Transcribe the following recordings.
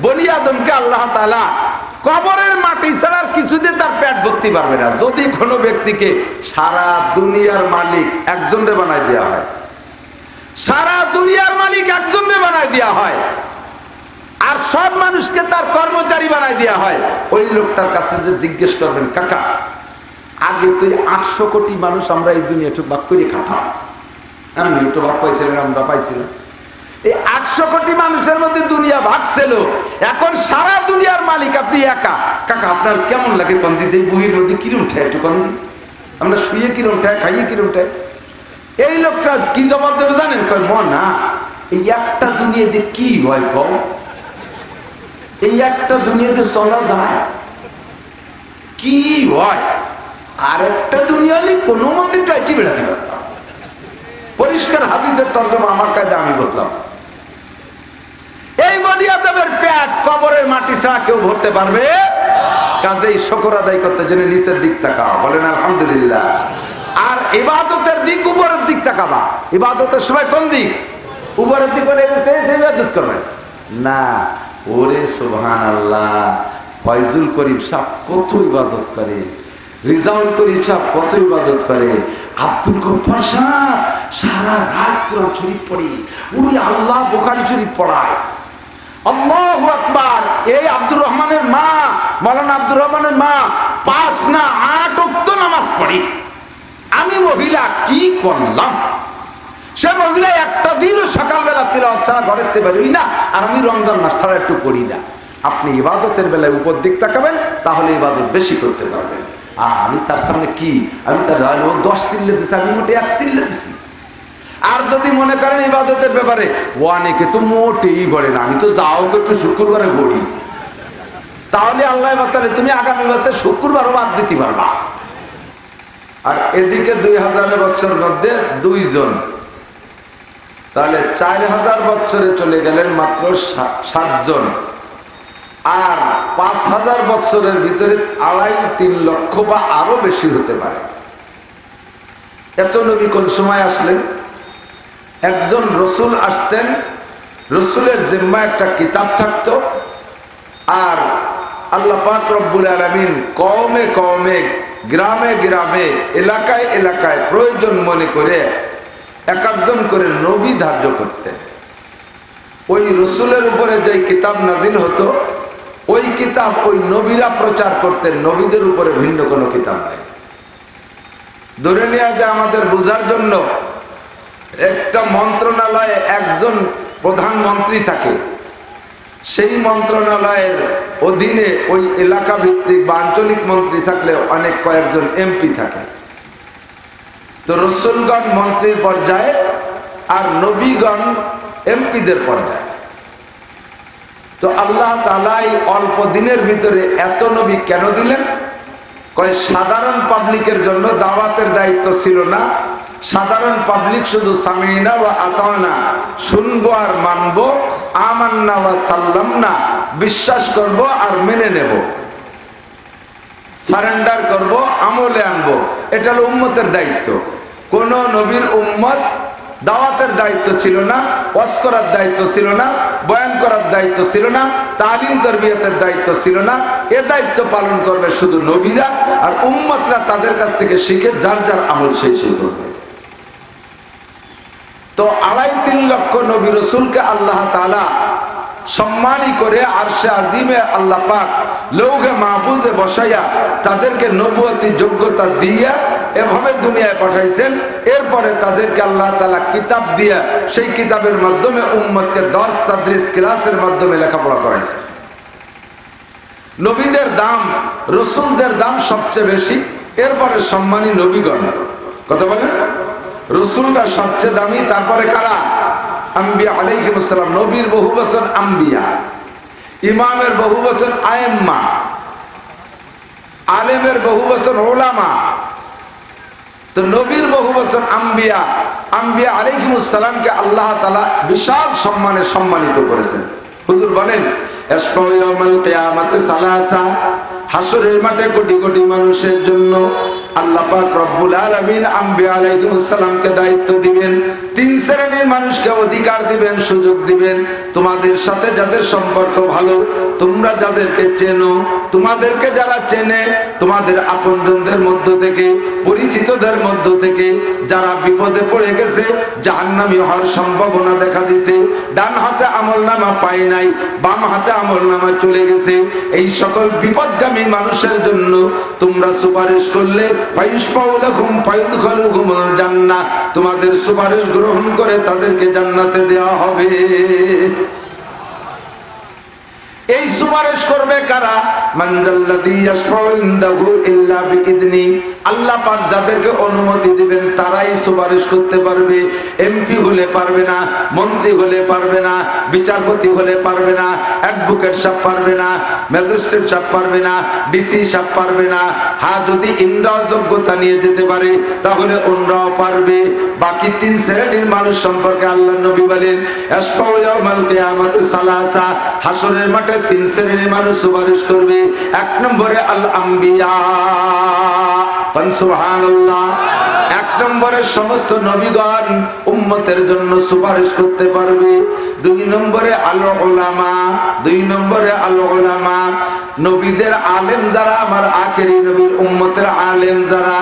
বনি আদমকে আল্লাহ তাআলা কবরের মাটি ছাড়া আর কিছু দিয়ে তার পেট ভর্তি পারবে না। যদি কোনো ব্যক্তিকে সারা দুনিয়ার মালিক একজনরে বানাই দেওয়া হয়, সারা দুনিয়ার মালিক একজনরে বানাই দেওয়া হয়, আর সব মানুষকে তার কর্মচারী বানাই দেওয়া হয়, ওই লোকটার কাছে যে জিজ্ঞেস করবেন, কাকা আগে তো 800 কোটি মানুষ আমরা এই দুনিয়া একটু বাক করে খাতাম, আমি একটু ভাগ পাইছিলাম, আমরা পাইছিলাম, এই 800 কোটি মানুষের মধ্যে দুনিয়া ভাগ ছিল, এখন সারা দুনিয়ার মালিক আপনি একা, কাকা আপনার কেমন লাগে কন্দি? এই বইয়ের মধ্যে কিরম ঠায় একটু কন্দি, আমরা শুয়ে কিরম ঠায়, খাইয়ে কিরম ঠায়। এই লোকটা কি জবাব দেবে জানেন? কয় না, এই একটা দুনিয়াতে কি হয় কম, এই একটা দুনিয়াতে চলা যায় কি হয়, আর একটা দুনিয়া হলে কোনো মতে টাইটি বেড়াতে পারতাম। পরিষ্কার হাদিসের তরজমা আমার কায়দা আমি বললাম। এই বনি আদমের পেট কবরের মাটি ছাড়া কেউ ভরতে পারবে? কাজেই শুকর আদায় করতে জন্য নিচের দিক তাকাও, বলেন আলহামদুলিল্লাহ। আর ইবাদতের দিক উপরের দিক তাকাবা। ইবাদতের সময় কোন দিক? উপরের দিক, বলে ইবাদত করবেন না। ওরে সুবহানাল্লাহ, ফয়জুল করিম সাহেব কত ইবাদত করে, রিজাউল করিম সাহেব কত ইবাদত করে, আব্দুল গফফার সাহেব সারা রাত কোরআন শরীফ পড়ে, উনি আল্লাহ বুখারী শরীফ পড়ায়, আল্লাহু আকবার। এই আব্দুর রহমানের মা, মাওলানা আব্দুর রহমানের মা 5 না 8 ওয়াক্ত নামাজ পড়ে। আমি মহিলা কি করলাম? সে মহিলা একটা দিনও সকালবেলা তিলাওয়াত ছাড়া ঘরের থেকে বেরোই না, আর আমি রমজান মাস ছাড়া একটু পড়ি না। আপনি ইবাদতের বেলায় উপর দিক তাকাবেন, তাহলে ইবাদত বেশি করতে পারবেন। আমি তার সামনে কি, আমি তার 10 চিল্লে দিছি, আমি মোটে 1 চিল্লে দিছি। আর যদি মনে করেন ইবাদতের ব্যাপারে অনেকে তো মোটেই পড়ে না, আমি তো যাও একটু শুক্রবারে পড়ি, তাহলে আল্লাহ বাঁচালে তুমি আগামী বছর শুক্রবারও বাদ দিতে পারবা। আর এদিকে 2000 বছর মধ্যে 2 জন, তাহলে 4000 বছরে চলে গেলেন মাত্র 7 জন। আর 5000 বছরের ভিতরে 2.5-3 লক্ষ বা আরো বেশি হতে পারে। এত নবী কোন সময় আসলেন? একজন রসুল আসতেন, রসুলের জিম্মা একটা কিতাব থাকতো, আর আল্লাহ পাক রব্বুল আলামিন কওমে কওমে, গ্রামে গ্রামে, এলাকায় এলাকায় প্রয়োজন মনে করে এক একজন করে নবী ধার্য করতেন। ওই রসুলের উপরে যে কিতাব নাজিল হতো, ওই কিতাব ওই নবীরা প্রচার করতেন, নবীদের উপরে ভিন্ন কোনো কিতাব নেই। ধরে নেওয়া যায় আমাদের বোঝার জন্য, একটা মন্ত্রণালয়ে একজন প্রধানমন্ত্রী থাকে, সেই মন্ত্রণালয়ের অধীনে ওই এলাকা ভিত্তিক বা আঞ্চলিক মন্ত্রী থাকলে অনেক কয়েকজন এমপি থাকে। তো রসুলগণ মন্ত্রীর পর্যায়ে আর নবীগণ এমপিদের পর্যায়ে। তো আল্লাহ তাআলা অল্প দিনের ভিতরে এত নবী কেন দিলেন? কয় সাধারণ পাবলিকের জন্য দাওয়াতের দায়িত্ব ছিল না। সাধারণ পাবলিক শুধু সামিনা ওয়া আতানা, শুনবো আর মানবো, আমান্না ওয়া সাল্লামনা, বিশ্বাস করব আর মেনে নেব, সারেন্ডার করব, আমলে আনবো, এটা হলো উম্মতের দায়িত্ব। কোন নবীর উম্মত দাওয়াতের দায়িত্ব ছিল না, ওয়াজ করার দায়িত্ব ছিল না, বয়ান করার দায়িত্ব ছিল না, তালিম তরবিয়তের দায়িত্ব ছিল না। এ দায়িত্ব পালন করবে শুধু নবীরা, আর উম্মতরা তাদের কাছ থেকে শিখে যার যার আমল সেই করবে। তো 2.5-3 লক্ষ নবী রসুলকে আল্লাহ তাআলা সম্মানী করে আরশে আজিমে আল্লাহ পাক লৌহে মাহফুজে বসাইয়া তাদেরকে নবুয়তি যোগ্যতা দিয়া এভাবে দুনিয়ায় পাঠাইছেন। এরপরে তাদেরকে আল্লাহ তাআলা কিতাব দিয়া সেই কিতাবের মাধ্যমে উম্মতকে দর্স তাদরিস ক্লাসের মাধ্যমে লেখাপড়া করাইছেন। নবীদের দাম, রসুলদের দাম সবচেয়ে বেশি, এরপরে সম্মানী নবীগণ। কথা বলেন, রসুলরা সবচেয়ে দামি, তারপরে কারা? আম্বিয়া আলাইহিমুস সালাম। নবীর বহু বচন আম্বিয়া, ইমামের বহু বচন আয়েম্মা, আলেমের বহু বচন উলামা। তো নবীর বহু বচন আম্বিয়া, আম্বিয়া আলাইহিমুস সালামকে আল্লাহ তাআলা বিশাল সম্মানে সম্মানিত করেছেন। হুজুর বলেন, ইশফাউ ইয়াউমাল কিয়ামাতি সালাসা, হাসরের মাঠে কোটি কোটি মানুষের জন্য আল্লাহ পাক রব্বুল আলামিন আম্বিয়া আলাইহিমুস সালামকে দায়িত্ব দিবেন। তিন শ্রেণীর মানুষকে অধিকার দিবেন, সুযোগ দিবেন। তোমাদের সাথে যাদের সম্পর্ক ভালো, তোমরা যাদেরকে চেনো, তোমাদেরকে যারা চেনে, তোমাদের আপনজনদের মধ্য থেকে, পরিচিতদের মধ্য থেকে যারা বিপদে পড়ে গেছে, জাহান্নামী হওয়ার সম্ভাবনা দেখা দিছে, ডান হাতে আমলনামা পায় নাই, বাম হাতে আমলনামা চলে গেছে, এই সকল বিপদগামী মানুষের জন্য তোমরা সুপারিশ করলে তোমাদের সুপারিশ গ্রহণ করে তাদেরকে জান্নাতে দেওয়া হবে। এই সুপারিশ করবে কারা? মানজাল্লাযী ইয়াশফাউ ইনদাহু ইল্লা বিইذনি, আল্লাহ পাক যাদেরকে অনুমতি দিবেন তারাই সুপারিশ করতে পারবে। এমপি হলে পারবে না, মন্ত্রী হলে পারবে না, বিচারপতি হলে পারবে না, অ্যাডভোকেট সাহেব পারবে না, ম্যাজিস্ট্রেট সাহেব পারবে না, ডিসি সাহেব পারবে না। হ্যাঁ, যদি ইন্দ্রাও যোগ্যতা নিয়ে যেতে পারে তাহলে অন্যরাও পারবে। বাকি তিন শ্রেণীর মানুষ সম্পর্কে আল্লাহ নবী বলেন ইয়াশফাউ ইয়াউমাল কিয়ামাতি সালাসা, হাসরের মাঠে তিন শ্রেণীর মানুষ সুপারিশ করবে। এক নম্বরে আল আম্বিয়া, সুবহানাল্লাহ, এক নম্বরে সমস্ত নবীগণ উম্মতের জন্য সুপারিশ করতে পারবে। দুই নম্বরে আল উলামা, দুই নম্বরে আল উলামা, নবীদের আলেম যারা, আমার আখেরি নবীর উম্মতের আলেম যারা,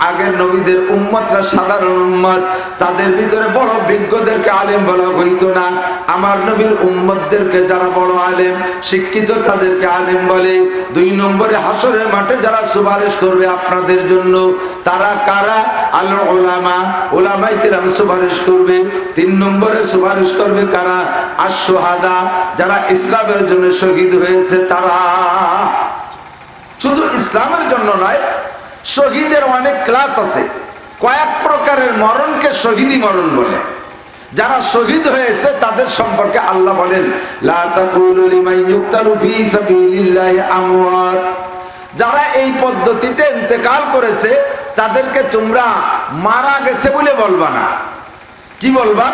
আগের নবীদের উম্মতরা সাধারণ উম্মত, তাদের ভিতরে বড় বিজ্ঞদেরকে আলেম বলা হইতো না। আমার নবীর উম্মতদেরকে যারা বড় আলেম, শিক্ষিত, তাদেরকে আলেম বলে। দুই নম্বরে হাসরের মাঠে যারা সুপারিশ করবে আপনাদের জন্য, তারা কারা? আল উলামা, উলামায়ে কিরাম সুপারিশ করবে। তিন নম্বরে সুপারিশ করবে কারা? আশ-শুহাদা, যারা ইসলামের জন্য শহীদ হয়েছে তারা। শুধু ইসলামের জন্য নয়, শহীদের অনেক ক্লাস আছে। কয়েক প্রকারের মরণকে শহীদি মরণ বলে। যারা শহীদ হয়েছে তাদের সম্পর্কে আল্লাহ বলেন লা তাকুলু লিমান ইউক্তালু ফী সাবিলিল্লাহি আমওয়াত, যারা এই পদ্ধতিতে ইন্তেকাল করেছে তাদেরকে তোমরা মারা গেছে বলে বলবা না। কি বলবা?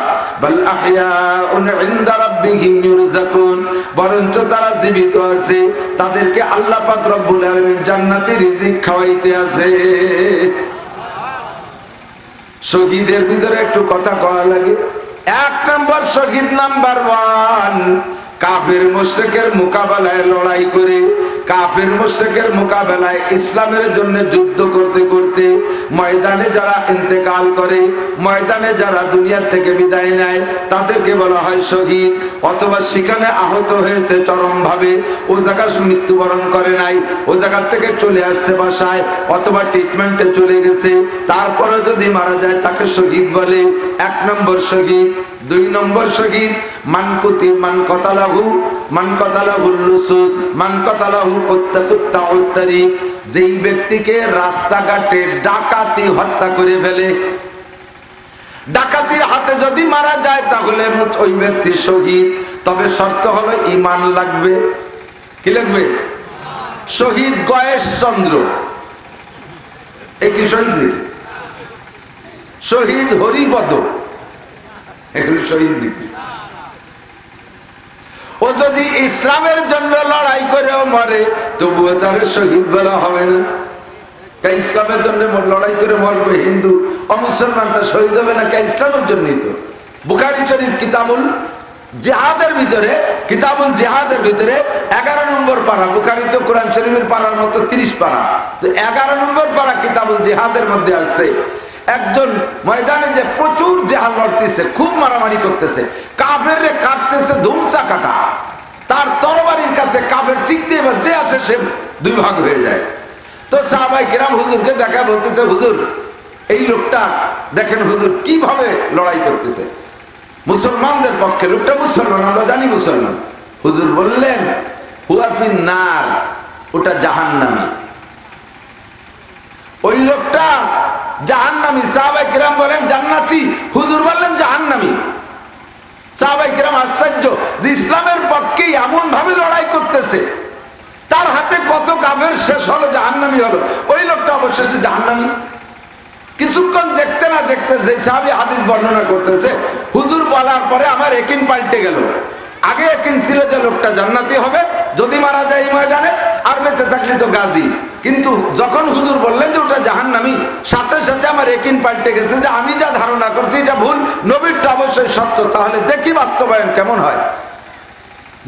বাল আহইয়াউন ইনদা রাব্বিহিম ইউরযাকুন, বরঞ্চ তারা জীবিত আছে, তাদেরকে আল্লাহ পাক রব্বুল আলামিন জান্নাতি রিজিক খাওয়াইতে আছে। শহীদের ভিতরে একটু কথা কওয়া লাগে। এক নম্বর শহীদ, নাম্বার 1, কাফের মুশরিকের মোকাবেলায় লড়াই করে, কাফের মুশরিকের মোকাবেলায় ইসলামের জন্য যুদ্ধ করতে করতে ময়দানে যারা ইন্তেকাল করে, ময়দানে যারা দুনিয়া থেকে বিদায় নেয়, তাদেরকে বলা হয় শহীদ। অথবা সেখানে আহত হয়েছে চরমভাবে, ও জায়গায় মৃত্যুবরণ করে নাই, ও জায়গা থেকে চলে আসছে বাসায়, অথবা ট্রিটমেন্টে চলে গেছে, তারপরে যদি মারা যায় তাকে শহীদ বলে। এক নম্বর শহীদ। দুই নম্বর শহীদ মান কতালাহুল লুসুস, মান কতালাহু কুত্তাউত তারিক, যেই ব্যক্তিকে রাস্তাঘাটে ডাকাতি হত্যা করে ফেলে, ডাকাতির হাতে যদি মারা যায় তাহলে ওই ব্যক্তি শহীদ। তবে শর্ত হলো ঈমান লাগবে। কি লাগবে? শহীদ গয়েশ চন্দ্র, কি শহীদ নাকি? শহীদ হরিপদ, এগুলো শহীদ নাকি? ও যদি ইসলামের জন্য লড়াই করেও মরে তবুও তার শহীদ বলা হবে না। ইসলামের জন্য লড়াই করে মরবে হিন্দু অমুসলমান, তার শহীদ হবে না? ইসলামের জন্যই তো। বুখারী শরীফ কিতাবুল জিহাদের ভিতরে, কিতাবুল জিহাদের ভিতরে 11 নম্বর পারা, বুখারী তো কোরআন শরীফের পারার মতো 30 পারা, তো 11 নম্বর পারা কিতাবুল জিহাদের মধ্যে আসছে একজন ময়দানে যে প্রচুর জিহাদ লড়তেছে, খুব মারামারি করতেছে, কাফেররে কাটতেছে ধুমসা কাটা, তার তরবারির কাছে কাফের টিকতে যে আসে সে দুই ভাগ হয়ে যায়। তো সাহাবায়ে কেরাম হুজুরকে দেখা, বলতেছে হুজুর এই লোকটা দেখেন হুজুর কিভাবে লড়াই করতেছে, মুসলমানদের পক্ষে, লোকটা মুসলমান, আমরা জানি মুসলমান। হুজুর বললেন হুয়া ফিন নার, ওটা জাহান্নামী, ওই লোকটা জাহান্নামী। সাহাবায়ে কেরাম বলেন জান্নাতি, হুজুর বললেন জাহান্নামী। সাহাবায়ে কেরাম আশ্চর্য যে ইসলামের পক্ষে এমন ভাবে লড়াই করতেছে, তার হাতে কত কাফের শেষ হলো, জাহান্নামী হলো, ওই লোকটা অবশেষে জাহান্নামী। কিছুক্ষণ দেখতে না দেখতে যে সাহাবী হাদিস বর্ণনা করতেছে, হুজুর বলার পরে আমার একিন পাল্টে গেল। আগে একিন ছিল যে লোকটা জান্নাতি হবে, যদি মারা যায় এই ময়দানে, আর বেঁচে থাকলে তো গাজী। কিন্তু যখন হুজুর বললেন যে ওটা জাহান্নামী, সাথে সাথে আমার একিন পাল্টে গেছে যে আমি যা ধারণা করছি এটা ভুল, নবীরটা অবশ্যই সত্য। তাহলে দেখি বাস্তবায়ন কেমন হয়।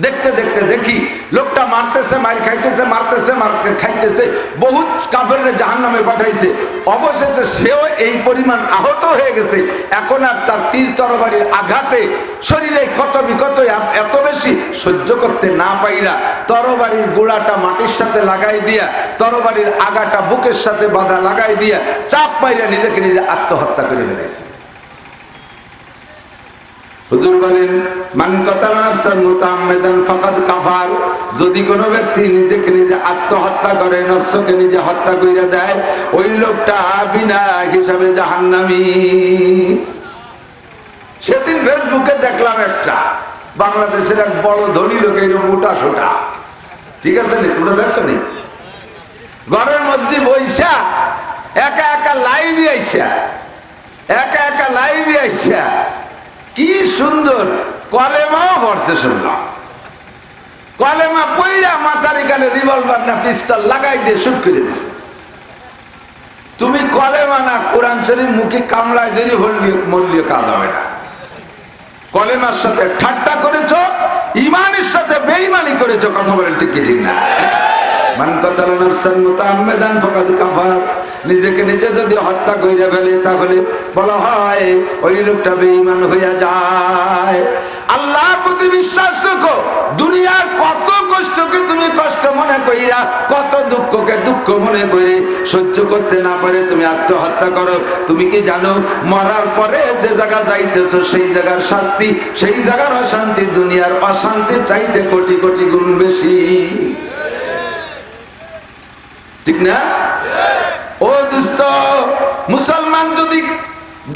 দেখতে দেখতে দেখি লোকটা মারতেছে, মার খাইতেছে, মারতেছে, মার খাইতেছে, বহুত কাফেররে জাহান্নামে পাঠাইছে। অবশেষে সেও এই পরিমাণ আহত হয়ে গেছে, এখন আর তার তীর তরবারির আঘাতে শরীরে ক্ষত বিক্ষত এত বেশি সহ্য করতে না পাইরা তরবারির গোড়াটা মাটির সাথে লাগাই দিয়া, তরবারির আগাটা বুকের সাথে বাঁধা লাগাই দিয়া চাপ মাইরা নিজেকে নিজে আত্মহত্যা করে ফেলেছে। হুজুর বলেন, মান কাতালা নাফসান মুতাআম্মিদান ফাকাদ কাফার, যদি কোনো ব্যক্তি নিজেকে নিজে আত্মহত্যা করে, নফসকে নিজে হত্যা কইরা দেয়, ওই লোকটা বিনা হিসাবে জাহান্নামী। সেদিন ফেসবুকে দেখলাম একটা বাংলাদেশের এক বড় ধনী লোক, এরকম মোটা সোটা, ঠিক আছে নি, তোমরা দেখছো নি, ঘরের মধ্যে বইসা একা একা লাইভে আইসা, একা একা লাইভে আইসা কি সুন্দর কলেমাও পড়ছে শুনলাম। কলেমা পইরা মাথার এখানে রিভলভার না পিস্তল লাগাই দিয়ে শুট করে দিছে। তুমি কলেমা না কোরআন শরীফ মুখে কামলায় দেরি মরলিয়ে কাজ হবে না। কলেমার সাথে ঠাট্টা করেছো, ইমানের সাথে বেঈমানি করেছো, কথা বলেন ঠিক কি ঠিক না? মান কাতালা নাফসান মুতাআম্মিদান ফাকাদ কাফার, নিজেকে নিজে যদি হত্যা কইরা ফেলে তাহলে বলা হয় ওই লোকটা বেঈমান হইয়া যায়। আল্লাহর প্রতি বিশ্বাস রাখো, দুনিয়ার কত কষ্টকে তুমি কষ্ট মনে কইরা, কত দুঃখকে দুঃখ মনে করে সহ্য করতে না পারে তুমি আত্মহত্যা করো। তুমি কি জানো মরার পরে যে জায়গা যাইতেছো সেই জায়গার শাস্তি, সেই জায়গার অশান্তি দুনিয়ার অশান্তির চাইতে কোটি কোটি গুণ বেশি, ঠিক না? ও দোস্ত, মুসলমান যদি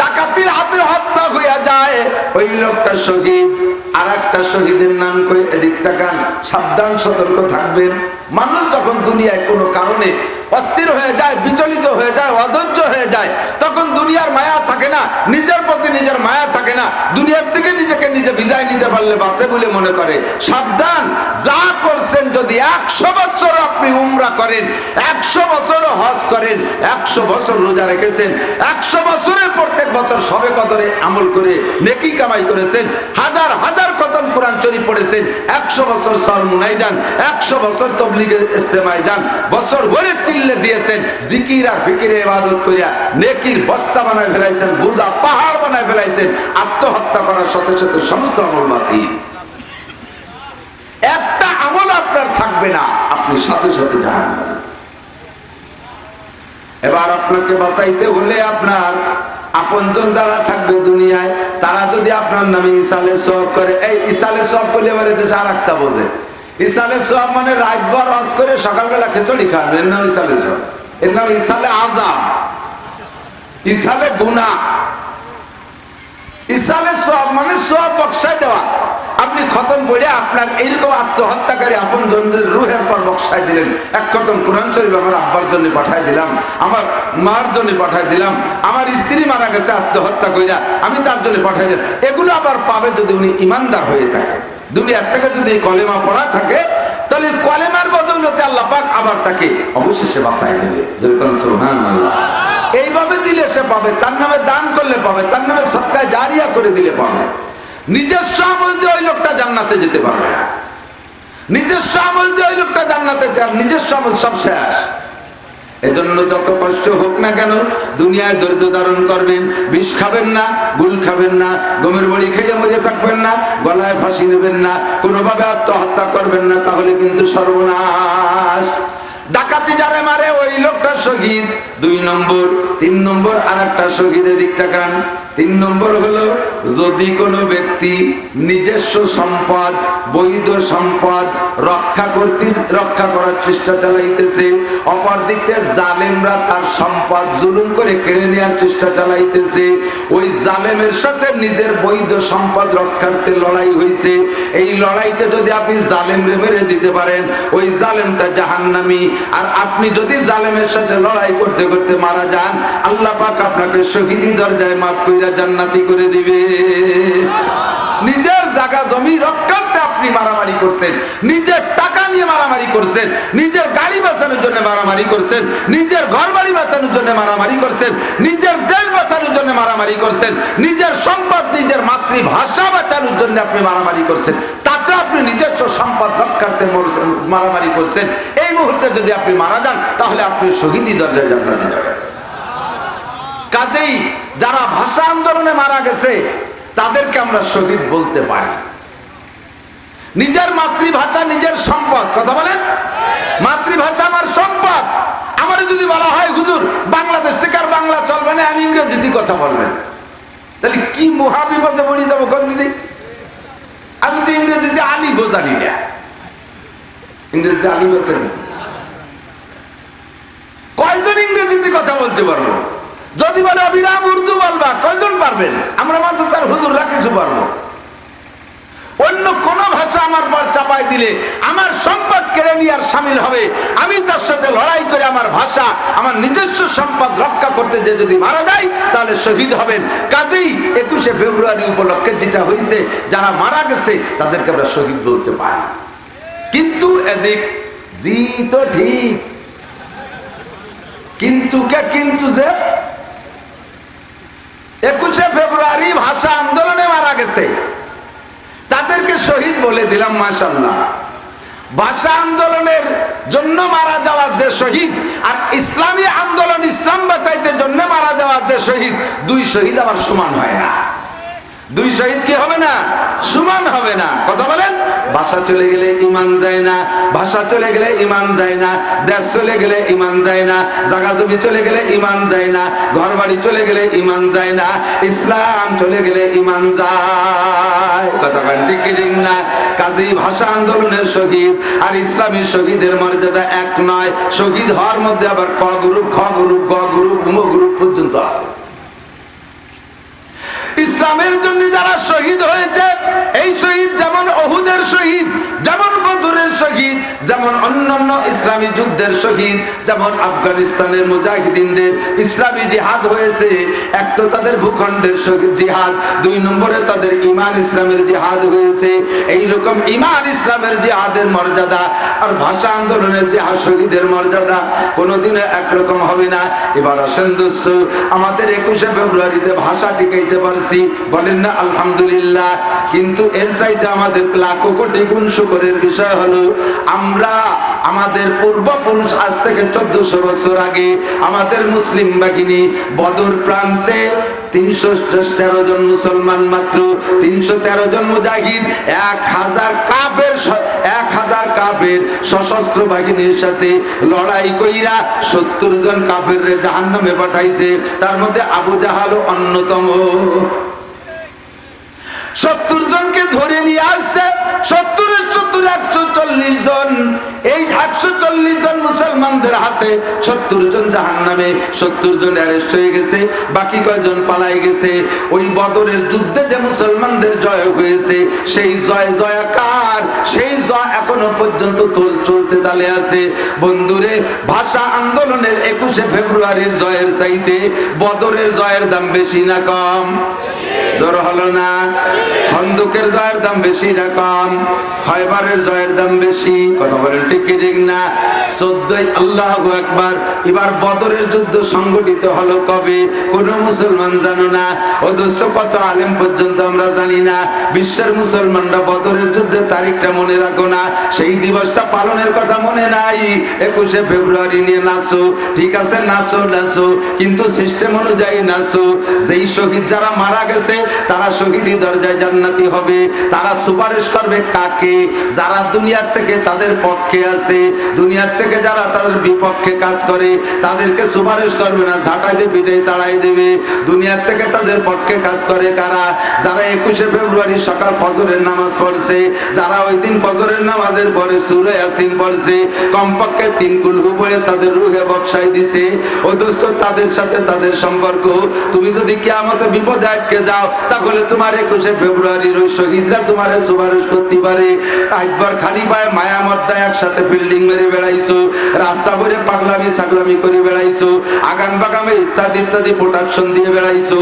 ডাকাতির হাতে হত্যা হইয়া যায়, ওই লোকটা শহীদ। আর একটা শহীদের নাম করে এদিক তাকান, সাবধান সতর্ক থাকবেন। মানুষ যখন দুনিয়ায় কোনো কারণে অস্থির হয়ে যায়, বিচলিত হয়ে যায়, অধৈর্য হয়ে যায়, তখন দুনিয়ার মায়া থাকে না, নিজের প্রতি নিজের মায়া থাকে না, দুনিয়ার থেকে নিজেকে নিজে বিদায় নিতে পারলে বাঁচে বলে মনে করে। সাবধান, যা করছেন যদি 100 বছর আপনি উমরা করেন, 100 বছর হজ করেন, 100 বছর রোজা রেখেছেন, 100 বছরের প্রত্যেক বছর সবে কদরে আমল করে নেকি কামাই করেছেন, হাজার হাজার খতম কোরআন শরীফ পড়েছেন, 100 বছর সরমুনায় যান, 100 বছর তবলিগে ইস্তেমায় যান, বছর ভরে চিল্লে দিয়েছেন, জিকির আর ফিকিরে ইবাদত করিয়া নেকির বস্তা বানায় ফেলাইছেন, বোঝা পাহাড় বানায় ফেলাইছেন, আত্মহত্যা করার সাথে সাথে সমস্ত আমল বাতিল। একটা আমল আপনার থাকবে না, আপনি সাথে সাথে জাহান্নামী। এবার আপনাকে বাঁচাইতে হলে আপনার আপনজন যারা থাকবে দুনিয়ায়, তারা যদি আপনার নামে ইসালে সওয়াব করে, এই ইসালে সওয়াব করলে এবার দেশে আর একটা বোঝে, ইসালে সওয়াব মানে রাতভর হজ করে সকালবেলা খিচুড়ি খান, এর নাম ইসালে সওয়াব। এর নাম ইসালে আযাব, ইসালে গুনাহ। ইসালে সওয়াব মানে সওয়াব বক্সায় দেওয়া। আপনি খতম পড়ে আপনার এইরকম আত্মহত্যাকারী আপন জনদের রুহের পর বক্সায় দিলেন, এক খতম কোরআন শরীফ আমার আব্বার জন্য পাঠাই দিলাম, আমার মার জন্য পাঠাই দিলাম, আমার স্ত্রী মারা গেছে আত্মহত্যা কইরা, আমি তার জন্য পাঠাই দিলাম। এগুলো আবার পাবে যদি উনি ইমানদার হয়ে থাকে, দুনিয়ার থেকে যদি কলেমা পড়া থাকে, তাহলে কলেমার বদৌলতে আল্লাহ পাক আবার তাকে অবশেষে বাঁচাই দেবে। যেরকম সুবহানাল্লাহ, এইভাবে দিলে সে পাবে, তার নামে দান করলে পাবে, তার নামে সদকায়ে জারিয়া করে দিলে পাবে। নিজস্ব আমল দিয়ে ওই লোকটা জান্নাতে যেতে পারবে না, নিজস্ব আমল দিয়ে ওই লোকটা জান্নাতে, নিজস্ব আমল সব শেষ। এজন্য যত কষ্ট হোক না কেন দুনিয়ায় ধৈর্য ধারণ করবেন, বিষ খাবেন না, গুল খাবেন না, গমের বড়ি খেয়ে মরে থাকবেন না, গলায় ফাঁসি নেবেন না, কোনোভাবে আত্মহত্যা করবেন না, তাহলে কিন্তু সর্বনাশ। ডাকাতি যারে মারে ওই লোকটা শহীদ, 2 নম্বর। 3 নম্বর আর একটা শহীদের দিক তাকান। 3 নম্বর হলো, যদি কোনো ব্যক্তি নিজস্ব সম্পদ, বৈধ সম্পদ রক্ষা করার চেষ্টা চালাইতেছে, অপর দিক থেকে জালেমরা তার সম্পদ জুলুম করে কেড়ে নেওয়ার চেষ্টা চালাইতেছে, ওই জালেমের সাথে নিজের বৈধ সম্পদ রক্ষার্থে লড়াই হয়েছে, এই লড়াইতে যদি আপনি জালেমরে মেরে দিতে পারেন, ওই জালেমটা জাহান্নামী। আর আপনি যদি জালেমের সাথে লড়াই করতে করতে মারা যান, আল্লাহ পাক আপনাকে শহীদি দরজায় মাফ কইরা জান্নাতি করে দিবে। নিজের জায়গা জমি রক্ষার্থে আপনি আপনি মারামারি করছেন, নিজের টাকা নিয়ে মারামারি করছেন, নিজের গাড়ি বাঁচানোর জন্য মারামারি করছেন, নিজের ঘর বাড়ি বাঁচানোর জন্য মারামারি করছেন, নিজের দেশ বাঁচানোর জন্য মারামারি করছেন, নিজের সম্পদ নিজের মাতৃভাষা বাঁচানোর জন্য আপনি মারামারি করছেন, তাতে আপনি নিজস্ব সম্পদ রক্ষার্থে মারামারি করছেন। এই মুহূর্তে যদি আপনি মারা যান তাহলে আপনি শহীদি দরজায় জান্নাতে যাবেন। কাজেই যারা ভাষা আন্দোলনে মারা গেছে তাদেরকে আমরা শহীদ বলতে পারি। নিজের মাতৃভাষা নিজের সম্পদ, কথা বলেন, মাতৃভাষা আমার সম্পদ। আমার যদি বলা হয় হুজুর বাংলাদেশ থেকে আর বাংলা চলবে না, আর ইংরেজিতে কথা বলবেন, তাহলে কি মহাবিপদে পড়ে যাবো কোন দিদি? আমি তো ইংরেজিতে আলিফও জানি না। ইংরেজিতে আলিফ আছে, কয়জন ইংরেজিতে কথা বলতে পারবো? যদি বলে অবিরাম উর্দু বলবা, কয়জন পারবেন? আমরা মাদ্রাসার হুজুররা কিছু পারবো। অন্য কোন ভাষা আমার পর চাপাই দিলে আমার সম্পদ কেড়ে নেওয়ার সামিল হবে। আমি তার সাথে লড়াই করে আমার ভাষা, আমার নিজস্ব সম্পদ রক্ষা করতে যে যদি মারা যায় তাহলে শহীদ হবেন। কাজেই 21শে ফেব্রুয়ারি উপলক্ষে যেটা হয়েছে, যারা মারা গেছে তাদেরকে আমরা শহীদ বলতে পারি। কিন্তু এদিক জি তো ঠিক, কিন্তু কে কিন্তু যে 21শে ফেব্রুয়ারি ভাষা আন্দোলনে মারা গেছে তাদেরকে শহীদ বলে দিলাম, মাশাআল্লাহ। ভাষা আন্দোলনের জন্য মারা যাওয়া যে শহীদ আর ইসলামী আন্দোলন ইসলাম বাঁচাইতে জন্য মারা যাওয়া যে শহীদ, দুই শহীদ আবার সমান হয় না। দুই শহীদ কি হবে না? সমান হবে না। কথা বলেন, ভাষা চলে গেলে ইমান যায় না, ভাষা চলে গেলে ইমান যায় না, দেশ চলে গেলে ইমান যায় না, জায়গা জমি চলে গেলে ইমান যায় না, ঘর বাড়ি চলে গেলে ইমান যায় না, ইসলাম চলে গেলে ইমান যায়। কথা বলেন ঠিক কি ঠিক না? কাজেই ভাষা আন্দোলনের শহীদ আর ইসলামী শহীদের মর্যাদা এক নয়। শহীদ হওয়ার মধ্যে আবার ক গ্রুপ, খ গ্রুপ, গ গ্রুপ, উম গ্রুপ পর্যন্ত আছে। ইসলামের জন্য যারা শহীদ হয়েছে, এই শহীদ যেমন ওহুদের শহীদ, যেমন বদরের শহীদ, যেমন অন্যান্য ইসলামী যুদ্ধের শহীদ, যেমন আফগানিস্তানের মুজাহিদিনদের ইসলামী জিহাদ হয়েছে। এক তো তাদের ভূখণ্ডের জিহাদ, দুই নম্বরে তাদের ইমান ইসলামের জিহাদ হয়েছে। এইরকম ইমান ইসলামের জিহাদের মর্যাদা আর ভাষা আন্দোলনের জিহাদ শহীদের মর্যাদা কোনোদিনও একরকম হবে না। এবার আসেন দোস্ত, আমাদের 21শে ফেব্রুয়ারিতে ভাষা টিকাইতে পারছি, বলেন না আলহামদুলিল্লাহ। কিন্তু এর চাইতে আমাদের লাখো কোটি গুণ শুকরের বিষয় হলো, আমরা আমাদের পূর্বপুরুষ আজ থেকে 1400 বছর আগে আমাদের মুসলিম বাহিনী বদর প্রান্তে 313 জন মুসলমান, মাত্র 313 জন মুজাহিদ 1000 কাফের সশস্ত্র বাহিনীর সাথে লড়াই কইরা 70 জন কাফেররে জাহান্নামে পাঠাইছে। তার মধ্যে আবু জাহালও অন্যতম। 70 জনকে ধরে নিয়ে আসছে, 140 জন। এই 140 জন মুসলমানদের হাতে 70 জন জাহান্নামে, 70 জন অ্যারেস্ট হয়ে গেছে, বাকি কয়জন পালাই গেছে। ওই বদরের যুদ্ধে যে মুসলমানদের জয় হয়েছে, সেই জয়াকার, সেই জয় এখনো পর্যন্ত চলতে দালে আছে। বন্ধুরে, ভাষা আন্দোলনের 21শে ফেব্রুয়ারির জয়ের চাইতে বদরের জয়ের দাম বেশি না কম? জোর হলো না? খন্দকের জয়ের দাম বেশি না কম? খয়বারের জয়ের দাম বেশি। কথা বলেন ঠিক কি ঠিক না? 14ই আল্লাহু আকবার। এবার বদরের যুদ্ধ সংগঠিত হলো কবে? কোন মুসলমান জানো না? অদৃষ্ট কত আলেম পর্যন্ত আমরা জানি না। বিশ্বের মুসলমানরা বদরের যুদ্ধের তারিখটা মনে রাখো না, সেই দিবসটা পালনের কথা মনে নাই। 21শে ফেব্রুয়ারি নিয়ে নাচো, ঠিক আছে, নাচো নাচো, কিন্তু সিস্টেম অনুযায়ী নাচো। যেই শহীদ যারা মারা গেছে তারা শহীদি দরজায় জান্নাতি হবে। তারা সুপারিশ করবে কাকে? যারা দুনিয়ার থেকে তাদের পক্ষে আছে। দুনিয়ার থেকে যারা তাদের বিপক্ষে কাজ করে তাদেরকে সুপারিশ করবে না, ঝাঁটাইতে পিটাই তাড়াই দেবে। দুনিয়ার থেকে তাদের পক্ষে কাজ করে কারা? যারা 21শে ফেব্রুয়ারি সকাল ফজরের নামাজ পড়ছে, যারা ওই দিন ফজরের নামাজের পরে সূরা ইয়াসিন পড়ছে, কমপক্ষে 3 কুলহু পড়ে তাদের রূহে বক্সাই দিছে। ও দোস্ত, তাদের সাথে তাদের সম্পর্ক, তুমি যদি কিয়ামতে বিপদে আটকে যাও তাহলে তোমার 21শে ফেব্রুয়ারির ওই শহীদরা তোমারে সুপারিশ করতে পারে। একবার খালি পায়ে মায়া মদ্দা একসাথে ফিল্ডিং মেরে বেড়াইছো, রাস্তা ভরে পাগলামি ছাগলামি করে বেড়াইছো, আগান বাগামে ইত্যাদি ইত্যাদি প্রোডাকশন দিয়ে বেড়াইছো,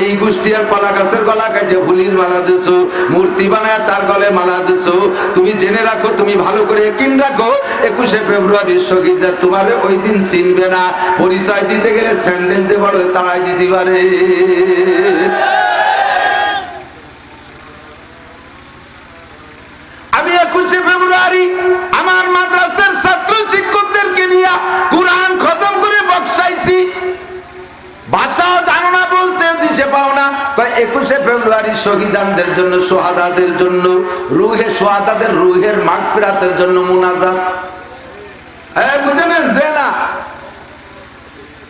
এই গোষ্ঠী আর কলা গাছের গলা কাটে ফুলির মালা দিছো, মূর্তি বানায় তার গলায় মালা দিছো। তুমি জেনে রাখো, তুমি ভালো করে কিন রাখো, 21শে ফেব্রুয়ারির শহীদরা তোমারে ওই দিন চিনবে না। পরিচয় দিতে গেলে স্যান্ডেল দিয়ে বড় তাড়াই দিতে পারে। আমি 21শে ফেব্রুয়ারি আমার মাদ্রাসার ছাত্র শিক্ষকদেরকে নিয়ে কুরআন খতম করে বক্সাইছি। ভাষাও জানো না, বলতে দিশে পাও না। 21শে ফেব্রুয়ারি শহীদানদের জন্য, সোহাদাদের জন্য, রুহে সোহাদাদের রুহের মাগফিরাতের জন্য মুনাজাত। বুঝেন যে না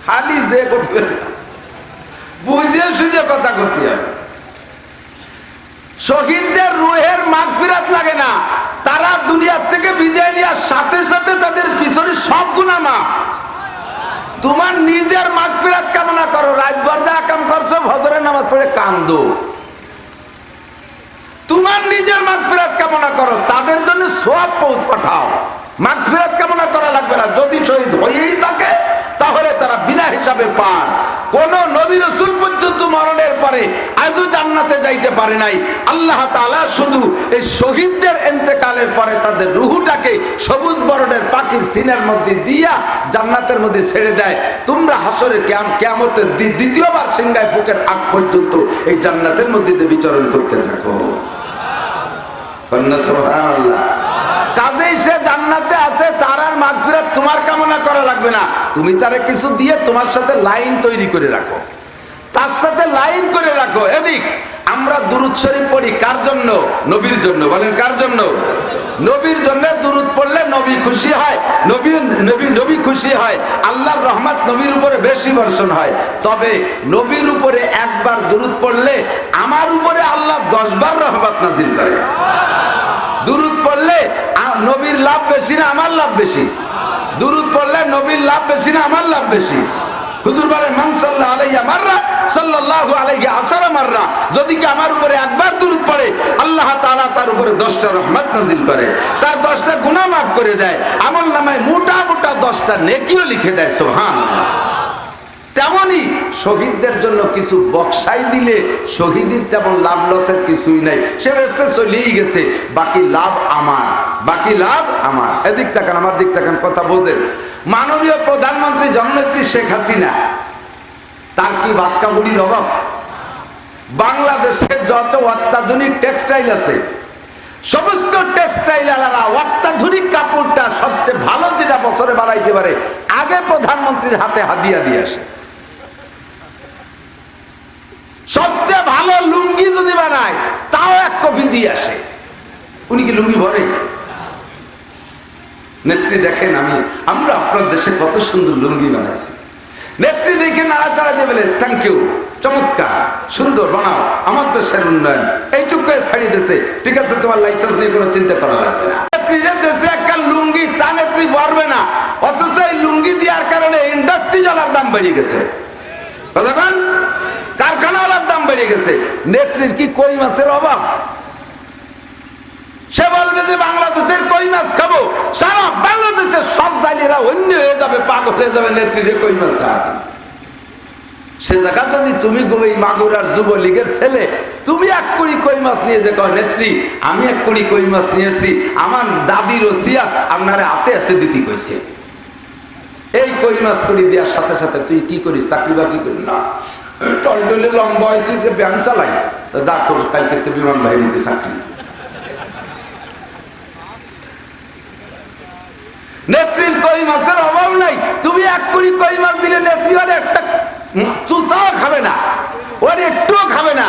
খালি যে কথা বুঝে সুঝে কথা করতে হবে। শহীদদের রুহের মাগফিরাত লাগে না, তারা দুনিয়ার থেকে বিদায় নেওয়ার সাথে সাথে তাদের পিছনে সব গুনাহ মাফ। তোমার নিজের মাগফিরাত কামনা করো, রাতভর যা কাম করছো ফজরের নামাজ পড়ে কান্দো, তোমার নিজের মাগফিরাত কামনা করো, তাদের জন্য সওয়াব পৌঁছ পাঠাও। মাগফিরাত কামনা করা লাগবে না, যদি শহীদ হয়েই থাকে তাহলে তারা বিনা হিসাবে পান। কোন নবী রাসূল পর্যন্ত মরণের পরে আজও জান্নাতে যাইতে পারে নাই। আল্লাহ তাআলা শুধু এই শহীদদের ইন্তেকালের পরে তাদের রূহটাকে সবুজ বরণের পাখির সিনের মধ্যে দিয়া জান্নাতের মধ্যে ছেড়ে দেয়। তোমরা হাসরের কিয়ামতের দ্বিতীয়বার সিংহায় ফুকের আগ পর্যন্ত এই জান্নাতের মধ্যে বিচরণ করতে থাকো। সুবহানাল্লাহ। কাজেই সে জান্নাতে আছে, তার আর মাগফিরাত তোমার কামনা করা লাগবে না। তুমি তারে কিছু দিয়ে তোমার সাথে লাইন তৈরি করে রাখো, তার সাথে লাইন করে রাখো। এদিক আমরা দুরূদ শরীফ পড়ি কার জন্য? নবীর জন্য। বলেন কার জন্য? নবীর জন্য দুরূদ পড়লে নবী খুশি হয়, নবী খুশি হয়, আল্লাহর রহমত নবীর উপরে বেশি বর্ষণ হয়। তবে নবীর উপরে একবার দুরূদ পড়লে আমার উপরে আল্লাহ 10 বার রহমত নাজিল করে। দুরূদ পড়লে নবীর লাভ বেশি না আমার লাভ বেশি? দুরূদ পড়লে নবীর লাভ বেশি না আমার লাভ বেশি? হুজুর বলেন মান সাল্লাল্লাহু আলাইহি মাররা সাল্লাল্লাহু আলাইহি আশারা মাররা। যদি কি আমার উপরে একবার দুরূদ পড়ে আল্লাহ তাআলা তার উপরে 10টা রহমত নাজিল করে, তার 10টা গুনাহ মাফ করে দেয়, আমলনামায় মোটা মোটা 10টা নেকিও লিখে দেয়। সুবহানাল্লাহ। তেমনি শহীদদের জন্য কিছু বক্সাই দিলে শহীদের তেমন লাভ লসের কিছুই নাই, সে বেহেশতে চলেই গেছে, বাকি লাভ আমার, বাকি লাভ আমার। এদিক তাকান, আমার দিক তাকান, কথা বোঝেন। মাননীয় প্রধানমন্ত্রী জননেত্রী শেখ হাসিনা, তার কি ভাত কাপড়ের অভাব? বাংলাদেশে যত অত্যাধুনিক টেক্সটাইল আছে, সমস্ত টেক্সটাইল আলারা অত্যাধুনিক কাপড়টা সবচেয়ে ভালো যেটা বছরে বানাইতে পারে আগে প্রধানমন্ত্রীর হাতে হাদিয়া দিয়ে আসে। সবচেয়ে ভালো লুঙ্গি যদি বানায় তাও 1 কপি দিয়ে আসে। উনি কি লুঙ্গি ভরে? নেত্রী দেখেন, আমরা আপনার দেশে কত সুন্দর লুঙ্গি বানাইছি। নেত্রী দেখে নাড়াচাড়া দিয়ে বলে থ্যাংক ইউ, চমৎকার, সুন্দর বানাও, আমার দেশের উন্নয়ন, এইটুকু ছাড়িয়ে দিয়েছে, ঠিক আছে, তোমার লাইসেন্স নিয়ে কোনো চিন্তা করা লাগবে না। নেত্রীর দেশে একটা লুঙ্গি তা নেত্রী ভরবে না, অথচ এই লুঙ্গি দেওয়ার কারণে ইন্ডাস্ট্রি জ্বালার দাম বেড়ে গেছে, কতক্ষণ কারখানাওয়ালার দাম বেড়ে গেছে। নেত্রীর কি কই মাছের অভাব? সে বলবে যে বাংলাদেশের কই মাছ খাবো, সারা বাংলাদেশের সব জালিরা অন্য হয়ে যাবে, পাগল হয়ে যাবে নেত্রীর কই মাছ খাওয়াতে। সে জায়গা যদি তুমি এই মাগুরার যুবলীগের ছেলে, তুমি 1 কুড়ি কই মাছ নিয়ে যে কয় নেত্রী আমি 1 কুড়ি কই মাছ নিয়ে এসেছি, আমার দাদির ওসিয়াত আপনারে হাতে হাতে দিতে কইছে, এই কই মাছ কুড়ি দেওয়ার সাথে সাথে তুই কি করিস? চাকরি বাকরি করি না, টলটলে লম্বা হয়েছে, ব্যাংক চালাই, তা যা তোর কালকে তো বিমান বাহিনীতে চাকরি। নেত্রীর কই মাছের অভাব নাই, তুমি 1 কুড়ি কই মাছ দিলে নেত্রী ওর একটা চুষাও খাবে না, ওর একটুও খাবে না,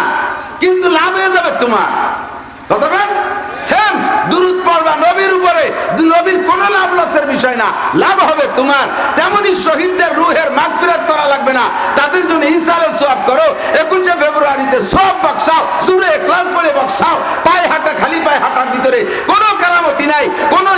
কিন্তু লাভ হয়ে যাবে তোমার। কতক্ষণ সেম দুরূদ পড়বা নবীর উপরে, নবীর কোনো লাভ লসের বিষয় না, লাভ হবে তোমার। তেমনি শহীদদের রুহের মাগফিরাত করা লাগবে না, তাদের জন্য ইসালের সওয়াব করো। 21শে ফেব্রুয়ারিতে সব বক্সাও, সূরা ইখলাস পড়ে বক্সাও, পায়ে হাঁটা, খালি পায়ে হাঁটার ভিতরে কোনো কারামতি নাই, কোনো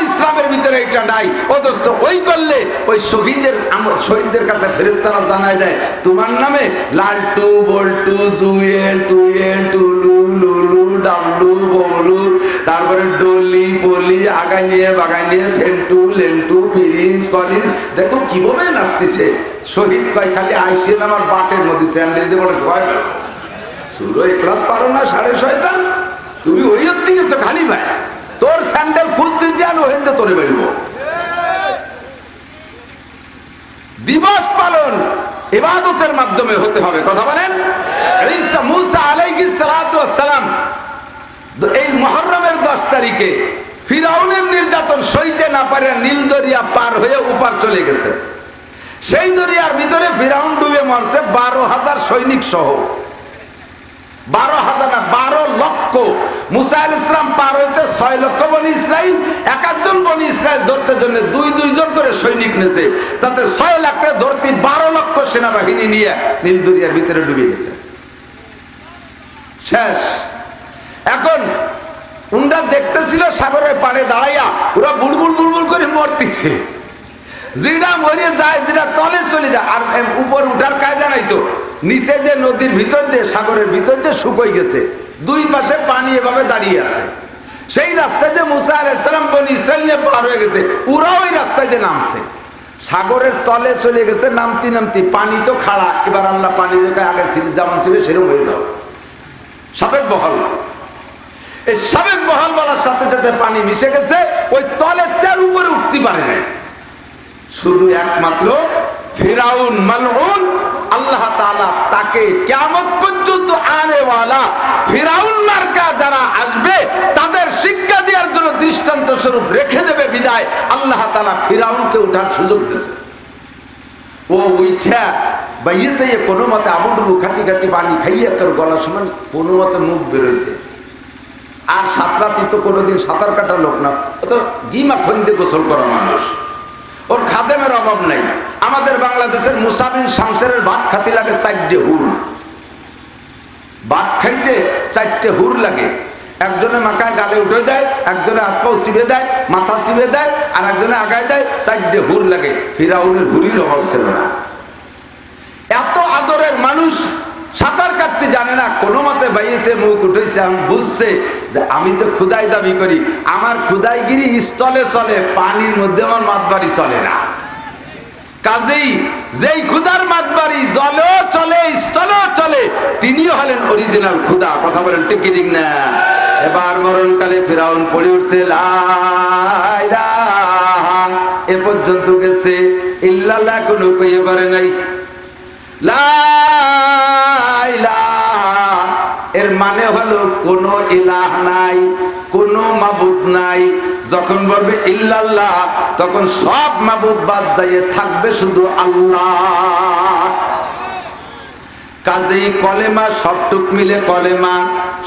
আমাদের এইটা নাই। ও দোস্ত, ওই করলে ওই শহীদদের কাছে ফেরেশতারা জানায় দেয় তোমার নামে লালটু বল্টু জুয়েল টুয়েল টুলু লুলু ডাবলু বলু, তারপরে ডলি পলি আগায় নিয়ে সেন্টু লেন্টু পিরিজ কলিজ। দেখো কিভাবে নাচতেছে। শহীদ কয় খালি আইসেন আমার বাটের মধ্যে স্যান্ডেল দিয়ে বলে ভয় পেল শুরু এই ক্লাস পারো না সাড়ে শয়তান, তুমি ওই অর্থে গেছো খালি ভাই, তোর স্যান্ডেল খুলছে যে আমি ওহেন্দে তোরে বেরব। দিবস পালন ইবাদতের মাধ্যমে হতে হবে, কথা বলেন। ঈসা মুসা আলাইহিস সালাতু ওয়াস সালাম এই মুহররমের 10 তারিখে ফিরাউনের নির্যাতন সইতে না পারে নীল দরিয়া পার হয়ে উপার চলে গেছে। সেই দরিয়ার ভিতরে ফিরাউন ডুবে মরছে 12,000 সৈনিক সহ। 12,000 না 12 লক্ষ। মুসা আলাইহিস সালাম পার হয়েছে 6 লক্ষ বনি ইসরাইল। এক একজন বনি ইসরাইল ধরতে জন্য 2 জন করে সৈনিক নেছে, তাতে 6 লাখে ধরতে 12 লক্ষ সেনাবাহিনী নিয়ে নীল দরিয়ার ভিতরে ডুবে গেছে। শেষ। এখন উনরা দেখতেছিল সাগরের পাড়ে দাঁড়াইয়া ওরা বুলবুল বুলবুল করে মরতেছে, যেটা মরে যায় যেটা তলে চলে যায়। আর উপর উঠার কায়দা নাই তো, নিচে দিয়ে নদীর ভিতর দিয়ে সাগরের ভিতর দিয়ে শুকিয়ে গেছে, দুই পাশে পানি এভাবে দাঁড়িয়ে আছে। সেই রাস্তায় দিয়ে মুসা আলাইহিস সালাম বনি ইসরাইল নিয়ে পার হয়ে গেছে, পুরো ওই রাস্তায় দিয়ে নামছে, সাগরের তলে চলে গেছে। নামতি পানি তো খাড়া, এবার আল্লাহ পানি রেখে আগে ছিল যেমন ছিল সেরকম হয়ে যাও, সাবেক বহল। এই সাবেক বহাল বলার সাথে সাথে পানি মিশে গেছে, ওই তলে তার উপরে উঠতে পারে না। শুধু একমাত্র ফিরাউন মালউন, আল্লাহ তাআলা তাকে কিয়ামত পর্যন্ত আনেওয়ালা ফিরাউন মার্কা যারা আসবে তাদের শিক্ষা দেওয়ার জন্য দৃষ্টান্ত স্বরূপ রেখে দেবে বিদায় আল্লাহ তাআলা ফিরাউনকে উঠার সুযোগ দিয়েছে। ও উঠা বাইসে কোনো মতে আবুডুবু খাতি খাতি পানি খাইয়ে কার গলা সমান কোনো মতে মুখ বেরোইছে। আর সাঁতরাতি তো কোনোদিন সাঁতার কাটার লোক না, ও তো গিমা খন্দে গোসল করা মানুষ, ওর খাদেমের অভাব নাই। আমাদের বাংলাদেশের মুসাবিন শামসের ভাত খাতি লাগে 4টে হুর, ভাত খাইতে 4টে হুর লাগে। একজনে মাথায় গালে উঠে দেয়, একজনে হাত পাও চিবে দেয়, মাথা চিবে দেয়, আর একজনে আগায় দেয়, 4টে হুর লাগে। ফিরাউনের হুরির অভাব ছিল না। এত আদরের মানুষ সাঁতার কাটতে জানে না, কোনো মতে বাইয়েছে মুখ উঠেছে, আমি বুঝছে যে আমি তো খুদাই দাবি করি, আমার খুদাইগিরি স্থলে চলে, পানির মধ্যে আমার মাতবাড়ি চলে না। কাজেই যেই খুদার মাতবাড়ি জলেও চলে স্থলেও চলে তিনিও হলেন অরিজিনাল খুদা, কথা বলেন ঠিক ঠিক না। এবার মরণকালে ফিরাউন পড়ে উঠছে লা ইলাহা, এ পর্যন্ত গেছে, ইল্লাল্লাহ কোনো কইয়ে পারে নাই। লা ইলাহা এর মানে হলো কোনো ইলাহ নাই, কোনো মাবুদ নাই। যখন বলবে ইল্লাল্লাহ তখন সব মাবুদ বাদ যাইয়ে থাকবে শুধু আল্লাহ। কাজেই কলেমা সবটুক মিলে কলেমা,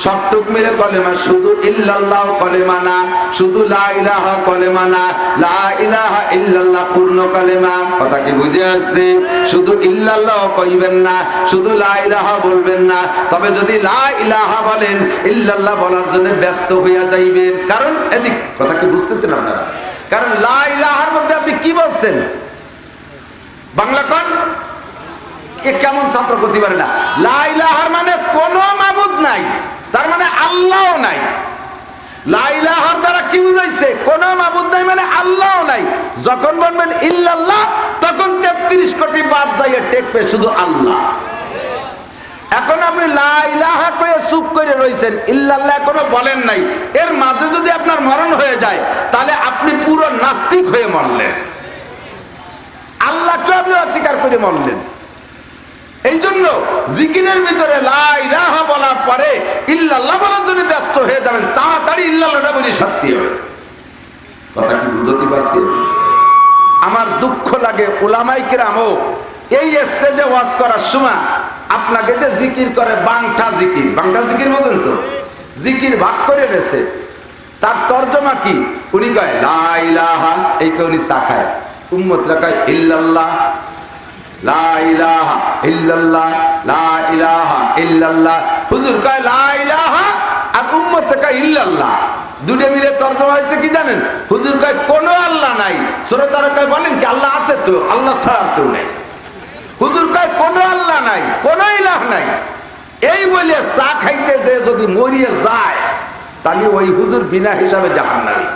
সবটুক মিলে কলেমা, শুধু ইল্লাল্লাহ কলেমা না, শুধু লা ইলাহা কলেমা না, লা ইলাহা ইল্লাল্লাহ পূর্ণ কলেমা। কথা কি বুঝে আসছে? শুধু ইল্লাল্লাহ কইবেন না, শুধু লা ইলাহা বলবেন না। তবে যদি লা ইলাহা বলেন ইল্লাল্লাহ বলার জন্য ব্যস্ত হইয়া যাইবেন। কারণ এদিক কথা কি বুঝতেছেন আপনারা? কারণ লা ইলাহার মধ্যে আপনি কি বলছেন? বাংলা কোন এ কেমন ছাত্র করতে পারে না? লা ইলাহার মানে কোনো মাবুদ নাই, তার মানে আল্লাহ নাই। লা ইলাহার দ্বারা কি বুঝাইছে? কোনো মাবুদ নাই মানে আল্লাহ নাই। যখন বলবেন ইল্লাল্লাহ তখন 33 কোটি বাদ যাইয়ে টেকবে শুধু আল্লাহ। এখন আপনি লা ইলাহা কয়ে চুপ করে রইছেন, ইল্লাল্লাহ এখনো বলেন নাই, এর মাঝে যদি আপনার মরণ হয়ে যায় তাহলে আপনি পুরো নাস্তিক হয়ে মরলেন, আল্লাহকে আপনি অস্বীকার করে মরলেন। এই জন্য জিকিরের ভিতরে লা ইলাহা বলার পরে ইল্লাল্লাহ বলার জন্য ব্যস্ত হয়ে যাবেন, তাড়াতাড়ি ইল্লাল্লাহটা বলি সত্যি হবে। কথা কি বুঝতে পারছি? আমার দুঃখ লাগে উলামায়ে কেরামও এই স্টেজে ওয়াজ করার সময় আপনাকে যে জিকির করে বাংটা জিকির, বাংটা জিকির বোঝেন তো? জিকির ভাগ করে গেছে, তার তর্জমা কি? উনি কয় লা ইলাহা, এই কে উনি চা খায়, উম্মতরা কয় ইল্লাল্লাহ, লা ইলাহা ইল্লাল্লাহ, লা ইলাহা ইল্লাল্লাহ। হুজুর কয় লা ইলাহা আর উম্মত কয় ইল্লাল্লাহ। দুটো মিলে তর্জমা হয়েছে কি জানেন? হুজুর কয় কোনো আল্লাহ নাই। সূরা তারাক বলেন কি আল্লাহ আছে তো, আল্লাহ ছাড়া কেউ নাই। হুজুর কয় কোনো আল্লাহ নাই, কোনো ইলাহ নাই। এই বলে চা খাইতে যে যদি মরিয়ে যায় তাহলে ওই হুজুর বিনা হিসাবে জাহান্নামী।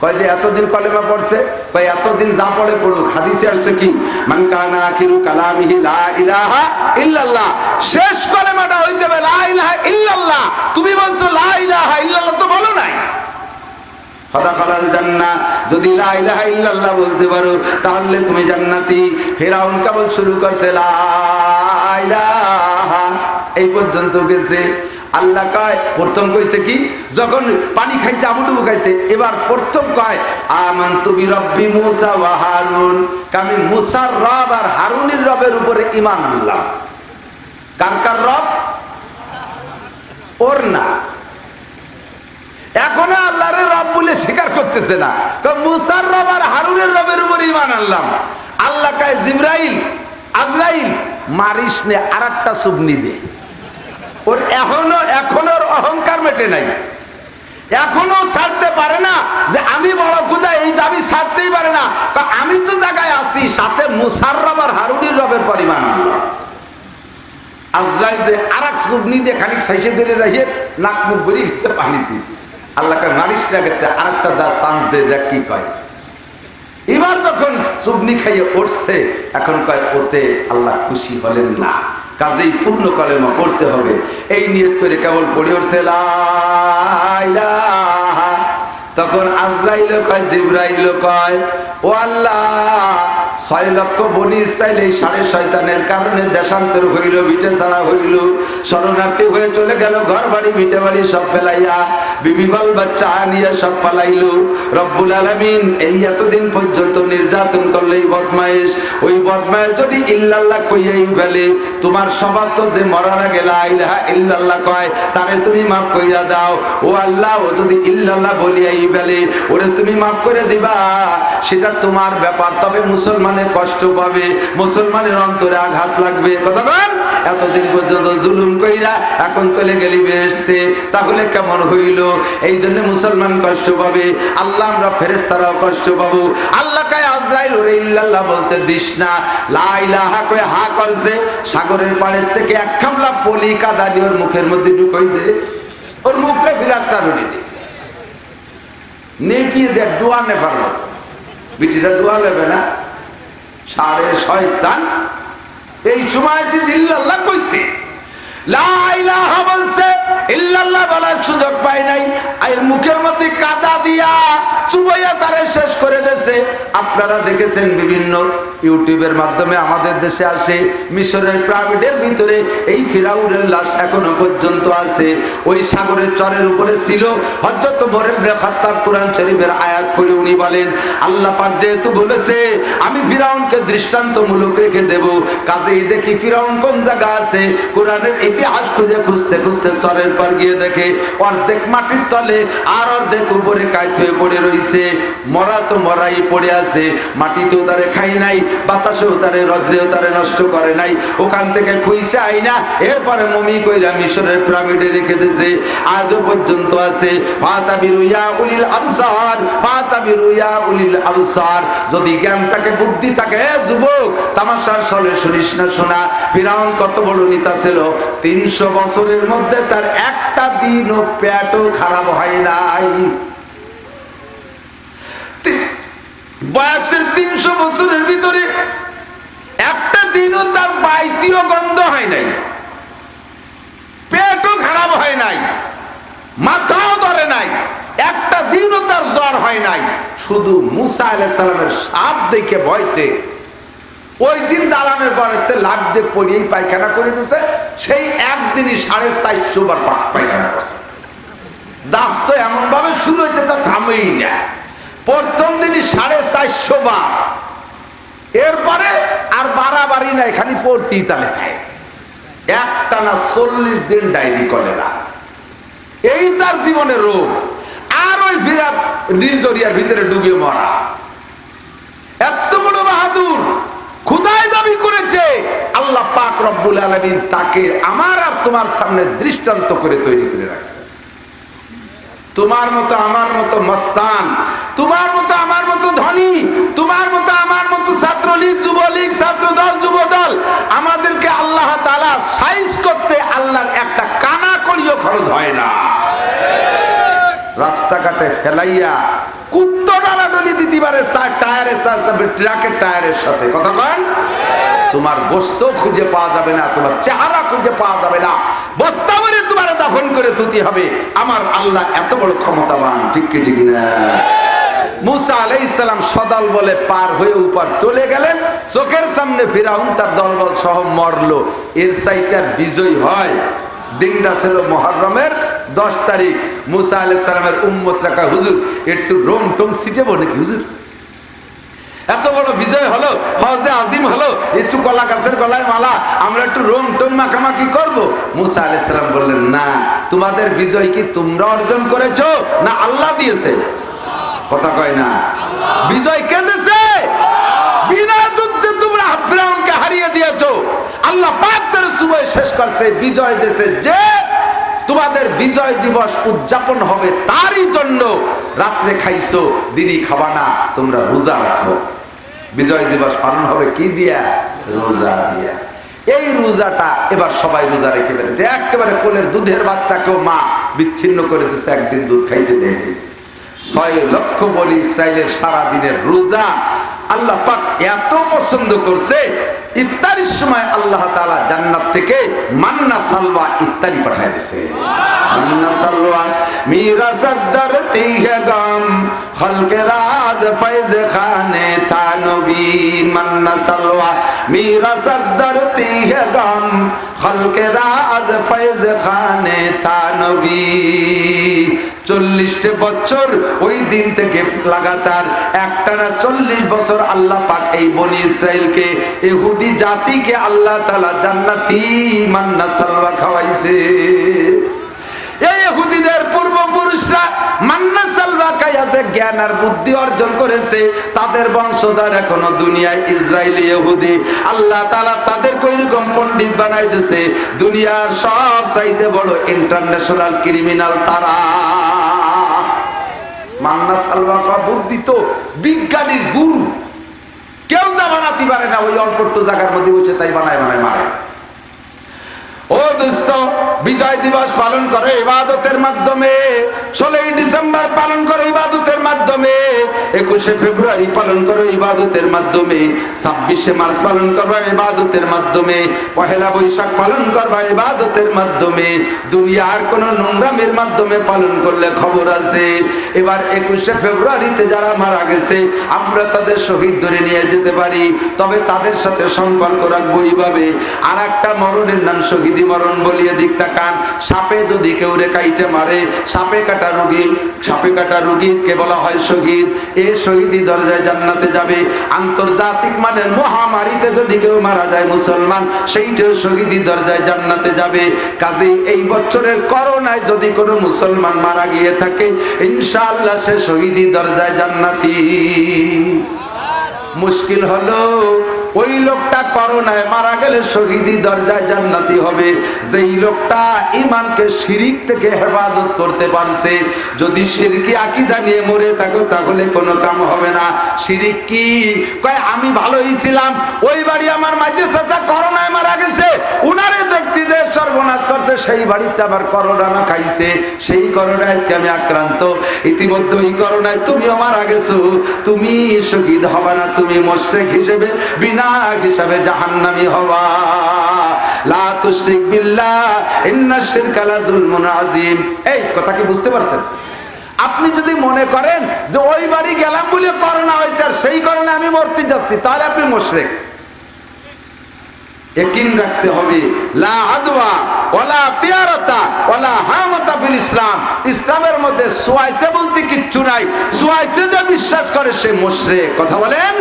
কয় যে এতদিন কলেমা পড়ছে, কয় এতদিন যা পড়ে পড়ুক, হাদিসে আসছে কি মান কানা আখিরু কালামিহি লা ইলাহা ইল্লাল্লাহ, শেষ কলেমাটা হইতে হবে লা ইলাহা ইল্লাল্লাহ। তুমি বলছো লা ইলাহা ইল্লাল্লাহ তো বলো নাই। ফাদাখালাল জান্নাহ, যদি লা ইলাহা ইল্লাল্লাহ বলতে পারো তাহলে তুমি জান্নাতি। ফিরাউন কেবল শুরু করছে লা ইলাহা, এই পর্যন্ত গেছে। আল্লাহ কয় প্রথম কইছে কি, যখন পানি খাইছে আবুডুবু খাইছে, এবার প্রথম কয় আমানতু বিরব্বি মুসা ওয়া হারুন, আমি মুসার রব আর হারুনের রবের উপরে ঈমান আনলাম। কার কার রব? ওর না। এখনো আল্লাহর রব বলে স্বীকার করতেছে না। মুসার রব আর হারুনের রবের উপরে ঈমান আনলাম। আল্লাহ কয় জিবরাইল, আজরাইল মারিস নে, আরেকটা সুবনি দে। ওর এখনো অহংকার মেটে নাই, এখনো ছাড়তে পারে না যে আমি বড় খুদা, এই দাবি ছাড়তেই পারে না। আমি তো জায়গায় আছি, সাথে মুসার রব আর হারুনের রবের পরিমাণ আনলাম। আজরাইল যে আরেক সুবনি দিয়ে খালি ঠাইসে ধরে রাখিয়ে নাক মুখ বেরিয়ে গেছে পানি দিয়ে। আল্লাহকে মারিস না, আরেকটা দা চান্স দে, দেখ কি কয়। এবার যখন সুবনি খাইয়ে উঠছে, এখন কয় ওতে আল্লাহ খুশি হলেন না, কাজেই পূর্ণ কলেমা পড়তে হবে। এই নিয়ত করে কেবল পড়ে উঠছে লা ইলাহা। তখন আজরাইল কয়, জিবরাইল কয়, ও আল্লাহ 6 লক্ষ বনি ইসরাইল এই সাড়ে শয়তানের কারণে দেশান্তর হইল, ভিটে ছাড়া হইল, শরণার্থী হয়ে চলে গেল, ঘর বাড়ি ভিটে বাড়ি সব ফেলাইয়া, বিবি বাল বাচ্চা নিয়ে সব পালাইল। রব্বুল আলামিন এই এতদিন পর্যন্ত নির্যাতন করলে এই বদমাইশ, ওই বদমাইশ যদি ইল্লাল্লাহ কইয়াই ফেলে, তোমার স্বভাব তো যে মরার আগে লা ইলাহা ইল্লাল্লাহ কয়, তারে তুমি মাফ কইরা দাও। ও আল্লাহ, ও যদি ইল্লাল্লাহ বলিয়াই ফেলে, ওরে তুমি মাফ করে দিবা, সেটা তোমার ব্যাপার। তবে মুসলমানের কষ্ট পাবে, মুসলমানের অন্তরে আঘাত লাগবে। কতক্ষণ? এতদিন পর্যন্ত জুলুম কইরা এখন চলে গেলি বেহেশতে, তাহলে কেমন হইল? এই জন্য মুসলমান কষ্ট পাবে, আল্লাহ আমরা ফেরেশতারাও কষ্ট পাবো। আল্লাহ কয় আজরাইল ওরে ইল্লাল্লাহ বলতে দিস না। লা ইলাহা কয়ে হা করছে, সাগরের পাড়ের থেকে এক খামলা পলি কাদা নিয়ে ওর মুখের মধ্যে ঢুকাই দে, ওর মুখে ফিলাসটা ঢুকিয়ে দে, নেপিয়ে দেখ ডুয়া নে পারবো। বিটিটা ডুয়া নেবে না, সাড়ে শয়তান। এই সময় যে ইল্লাল্লাহ কইতে লা ইলাহা বলছে, ইল্লাল্লাহ বলার সুযোগ পায় নাই, এর মুখের মধ্যে কাদা দিয়া চুবাইয়া তারে শেষ করে দেছে। আপনারা দেখেছেন বিভিন্ন ইউটিউবের মাধ্যমে আমাদের দেশে আসে, মিশরের পিরামিডের ভিতরে এই ফিরাউনের লাশ এখনো পর্যন্ত আছে। ওই সাগরের চরের উপরে ছিল হযরত ওমর ইবনে খাত্তাব। কোরআন শরীফের আয়াত পড়ে উনি বলেন, আল্লাহ পাক যেহেতু বলেছে আমি ফিরাউনকে দৃষ্টান্তমূলক রেখে দেব, কাজেই দেখি ফিরাউন কোন জায়গা আছে। কোরআনের ইতিহাস খুঁজে খুঁজতে খুঁজতে চরের পর গিয়ে দেখে অর্ধেক মাটির তলে আর অর্ধেক উপরে কাইত হয়ে পড়ে রইছে। মরা তো মরাই পড়ে আছে, মাটিতেও তারে খাই নাই, বাতাসেও তারে রদ্রেও তারে নষ্ট করে নাই, ওখান থেকে খুঁজে আই না, এরপরে মমি কইরা মিশরের পিরামিডে রেখে দিয়েছে, আজও পর্যন্ত আছে। ফাতাবিরু ইয়া উলিল আবসার, ফাতাবিরু ইয়া উলিল আবসার। যদি জ্ঞান থাকে, বুদ্ধি থাকে, যুবক তামাশার চলে শুনিস না শোনা। ফিরাউন কত বড় নেতা ছিল, 300 বছরের মধ্যে তার একটা দিনও পেটও খারাপ হয় নাই। বয়সের 300 বছরের ভিতরে একটা দিনও তার বাইতিও গন্ধ হয় নাই, পেটও খারাপ হয় নাই, মাথাও ধরে নাই, একটা দিনও তার জ্বর হয় নাই। শুধু মুসা আলাইহিস সালামের সাপ দেখে ভয়তে ওই দিন দালানের বাড়িতে লাগ দিয়ে পড়িয়েই পায়খানা করে দিয়েছে। সেই একদিনই 450 বার পায়খানা করছে। দাস তো এমন ভাবে শুরু হয়েছে তা থামেই না। প্রথম দিনই 450 বার, এরপরে আর বাড়াবাড়ি নাই, খালি পড়তেই তালে খায়। একটানা 40 দিন ডায়রি কলেরা, এই তার জীবনের রোগ। আর ওই বিরাট নীল দরিয়ার ভিতরে ডুবে মরা। এত বড় বাহাদুর খুদাই দাবি করেছে, আল্লাহ পাক রব্বুল আলামিন তাকে আমার আর তোমার সামনে দৃষ্টান্ত করে তৈরি করে রাখছে। তোমার মতো আমার মতো মস্তান, তোমার মতো আমার মতো ধনী, তোমার মতো আমার মতো ছাত্রলীগ, যুবলীগ, ছাত্রদল, যুবদল, আমাদেরকে আল্লাহ তাআলা সাইজ করতে আল্লাহর একটা কানা করিও খরচ হয় না। রাস্তাঘাটে ফেলাইয়া কুত্তো ডালাডলি দিতে পারে টায়ারের সাথে, ট্রাকের টায়ারের সাথে। কথা কন, তোমার গোস্ত খুঁজে পাওয়া যাবে না, তোমার চেহারা খুঁজে পাওয়া যাবে না, বস্তা ভরে তোমার দাফন করে তুতি হবে। আমার আল্লাহ এত বড় ক্ষমতাবান, ঠিক কি ঠিক না? মুসা আলাইহিস সালাম সদল বলে পার হয়ে উপর চলে গেলেন, চোখের সামনে ফিরাউন তার দলবল সহ মরলো। এর চাইতে আর বিজয় হয়? দিনটা ছিল মুহররমের 10 তারিখ। মুসা আলাইহিস সালামের উম্মতরা কয়, হুজুর একটু রং টং ছিটাবো নাকি হুজুর? এত বড় বিজয় হলো, ফৌজে আজিম হলো, একটু কলা গাছের গলায় মালা, আমরা একটু রং টং মাখামাখি করব? মুসা আলাইহিস সালাম বললেন, না, তোমাদের বিজয় কি তোমরা অর্জন করেছো না আল্লাহ দিয়েছে? কথা কয় না। বিজয় কে দিয়েছে? বিনা যুদ্ধে তোমরা ফিরাউনকে হারিয়ে দিয়েছো। আল্লাহ পাক তার সুবহ শেষ করছে, বিজয় দিয়েছে যে তোমাদের বিজয় দিবস উদযাপন হবে তারই জন্য রাত্রে খাইছো, দিনই খাবা না, তোমরা রোজা রাখো। বিজয় দিবস পালন হবে কি দিয়া? রোজা দিয়া। এই রোজাটা এবার সবাই রোজা রেখে ফেলেছে। একেবারে কোলের দুধের বাচ্চাকেও মা বিচ্ছিন্ন করে দিচ্ছে, একদিন দুধ খাইতে দেয়নি। 6 লক্ষ বনি ইসরাইলের সারা দিনের রোজা আল্লাহ পাক এত পছন্দ করছে, ইফতারির সময় আল্লাহ তাআলা জান্নাত থেকে মান্না সালওয়া ইফতারি পাঠায় দিয়েছে। মান্না সালওয়া মিরাসাদ দরতি হে গাম খলকে রাজ ফৈজ খানে তা নবী। মান্না সালওয়া মিরাসাদ দরতি হে গাম খলকে রাজ ফৈজ খানে তা নবী। 40 বছর ওই দিন থেকে লাগাতার একটানা 40 বছর আল্লাহ পাক এই বনি ইসরাইলকে, ইহুদি জাতিকে আল্লাহ তাআলা জান্নাতি মান্না সালওয়া খাওয়াইছে। এই ইহুদিদের পূর্বপুরুষরা মান্না সালওয়া খাইয়া যে জ্ঞান আর বুদ্ধি অর্জন করেছে, তাদের বংশধর এখনো দুনিয়ায় ইসরায়েলি ইহুদি। আল্লাহ তাআলা তাদেরকে এরকম পণ্ডিত বানাই দিয়েছে, দুনিয়ার সব চাইতে বড় ইন্টারন্যাশনাল ক্রিমিনাল তারা। মান্না সালওয়া কা বুদ্ধি তো বিজ্ঞানীর গুরু, কেউ যা বানাতে পারে না, ওই অল্প একটু জায়গার মধ্যে বসে তাই বানায় বানায় মারে। ও দোস্ত, বিজয় দিবস পালন করে ইবাদতের মাধ্যমে, 16 ডিসেম্বর পালন করে ইবাদতের মাধ্যমে, 21 ফেব্রুয়ারি পালন করে ইবাদতের মাধ্যমে, 26 মার্চ পালন করবা ইবাদতের মাধ্যমে, 1 বৈশাখ পালন করবা ইবাদতের মাধ্যমে। দুনিয়ার কোন নোংরামের মাধ্যমে পালন করলে খবর আছে। এবার 21 ফেব্রুয়ারিতে যারা মারা গেছে আমরা তাদের শহীদ ধরে নিয়ে যেতে পারি, তবে তাদের সাথে সম্পর্ক রাখবো এইভাবে। আর একটা মরণের নাম শহীদ মরণ বলিয়ে দিক তাকান। সাপে যদি কেউ কাইটে মারে, সাপে কাটা রোগীকে বলা হয় শহীদ। এ শহীদি দরজায় জান্নাতে যাবে। আন্তর্জাতিক মানের মহামারীতে যদি কেউ মারা যায় মুসলমান, সেইটাও শহীদি দরজায় জান্নাতে যাবে। কাজেই এই বছরের করোনায় যদি কোনো মুসলমান মারা গিয়ে থাকে, ইনশাআল্লাহ সে শহীদি দরজায় জান্নাতি। মুশকিল হলো ওই লোকটা করোনায় মারা গেলে শহীদি দরজায় জান্নাতি হবে যেই লোকটা ঈমানকে শিরিক থেকে হেফাজত করতে পারছে। যদি শিরকি আকীদা নিয়ে মরে থাকো তাহলে কোনো কাম হবে না। শিরিক কি? কয় আমি ভালোই ছিলাম, ওই বাড়ি আমার মাঝে চাচা করোনায় মারা গেছে, উনারে দেখতে যে সর্বনাশ করছে, সেই বাড়িতে আবার করোনা না খাইছে, সেই করোনায় আজকে আমি আক্রান্ত। ইতিমধ্যে ওই করোনায় তুমিও মারা গেছো, তুমি শহীদ হবা না, তুমি মুশরিক হিসেবে বিনা হিসাবে জাহান্নামী হবা। লা তুশরিক বিল্লাহ ইন্নাশ শিরকা লাযুলমুন আযীম। এই কথা কি বুঝতে পারছেন? আপনি যদি মনে করেন যে ওই বাড়ি গেলাম বলে করোনা হয়েছে আর সেই কারণে আমি মরতে যাচ্ছি, তাহলে আপনি মুশরিক। ইয়াকিন রাখতে হবে, লা আদওয়া ওয়ালা তিয়ারাতা ওয়ালা হামাতা ফিল ইসলাম। ইসলামের মধ্যে সোয়াইছে বলতে কিচ্ছু নাই। সোয়াইছে যে বিশ্বাস করে সে মুশরিক। কথা বলেন?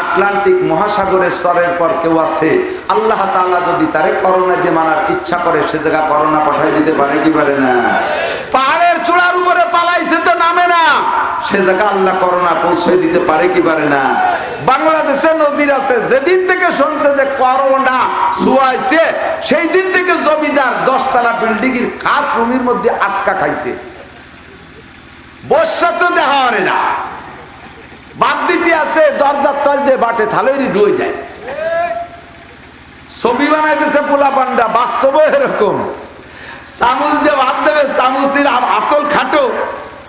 আটলান্টিক মহাসাগরের স্তরের পর কেউ আছে, আল্লাহ তাআলা যদি তারে করোনা দিয়ে মারার ইচ্ছা করে, সে জায়গা করোনা পাঠিয়ে দিতে পারে কি পারে না? পাহাড়ের চূড়ার উপরে পালাইছে তো নামে না, সে জায়গা আল্লাহ করোনা পৌঁছে দিতে পারে কি পারে না? বাংলাদেশের নজির আছে, যেদিন থেকে শুনছে যে করোনা ছুঁয়াইছে, সেই দিন থেকে জমিদার 10 তলা বিল্ডিং এর খাস রুমের মধ্যে আটকা খাইছে। বর্ষা তো দেখা হয় না, বাদ দিতে আসে দরজার তল দিয়ে বাটে থালেরই ডুই দেয়। ছবি বানাইতেছে পোলা পান্ডা, বাস্তব এরকম। চামচ দিয়ে ভাত দেবে, চামচের আতল খাটো,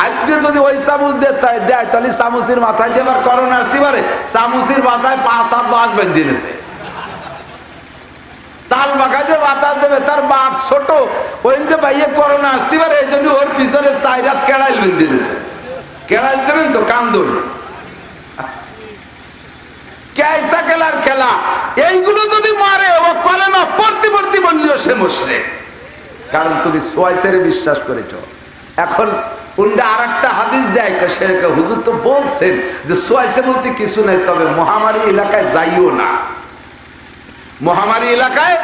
আজকে যদি ওই চামচ দিয়ে দেয় তাহলে চামচের মাথায় দিয়ে আবার করোনা আসতে পারে। চামচের বাসায় 5-7 বাস বেঁধে এনেছে। তাল বাঁকা যে বাতাস দেবে, তার বাট ছোট, ওই যে পাইয়ে করোনা আসতে পারে, এই জন্য ওর পিছনে 4 রাত কেড়াইল বেঁধে এনেছে। কেড়াইছিলেন তো কান্দুল, কেসা খেলার খেলা। এইগুলো যদি মারে ও কলেমা পড়তে পড়তে বললেও সে মুশরিক, কারণ তুমি সোয়াইসের বিশ্বাস করেছ। এখন উন্ডা আর একটা হাদিস দেয়, সেটাকে হুজুর তো বলছেন যে সোয়াইসে বলতে কিছু নেই, তবে মহামারী এলাকায় যাইও না, মহামারী এলাকায়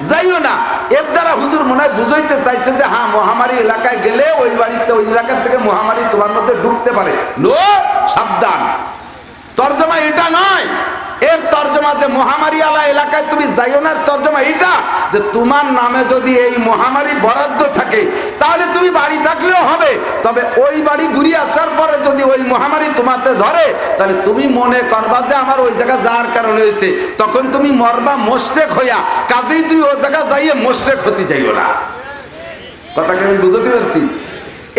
যাইও না। এর দ্বারা হুজুর মনে হয় বুঝাইতে চাইছে যে হ্যাঁ, মহামারী এলাকায় গেলে ওই বাড়িতে, ওই এলাকার থেকে মহামারী তোমার মধ্যে ঢুকতে পারে, নো, সাবধান। তর্জমা এটা নয়, এর তর্জমা যে মহামারী আলা এলাকায় তুমি যাইও না, তর্জমা এটা যে তোমার নামে যদি এই মহামারী বরাদ্দ থাকে তাহলে তুমি বাড়ি থাকলেও হবে, তবে ওই বাড়ি ঘুরিয়ে আসার পরে যদি ওই মহামারী তোমাতে ধরে তাহলে তুমি মনে করবা যে আমার ওই জায়গা যাওয়ার কারণে হয়েছে, তখন তুমি মরবা মুশরিক হইয়া, কাজেই তুমি ওই জায়গা যাইয়ে মুশরিক হতে যাইও না। কথাকে আমি বুঝতে পারছি?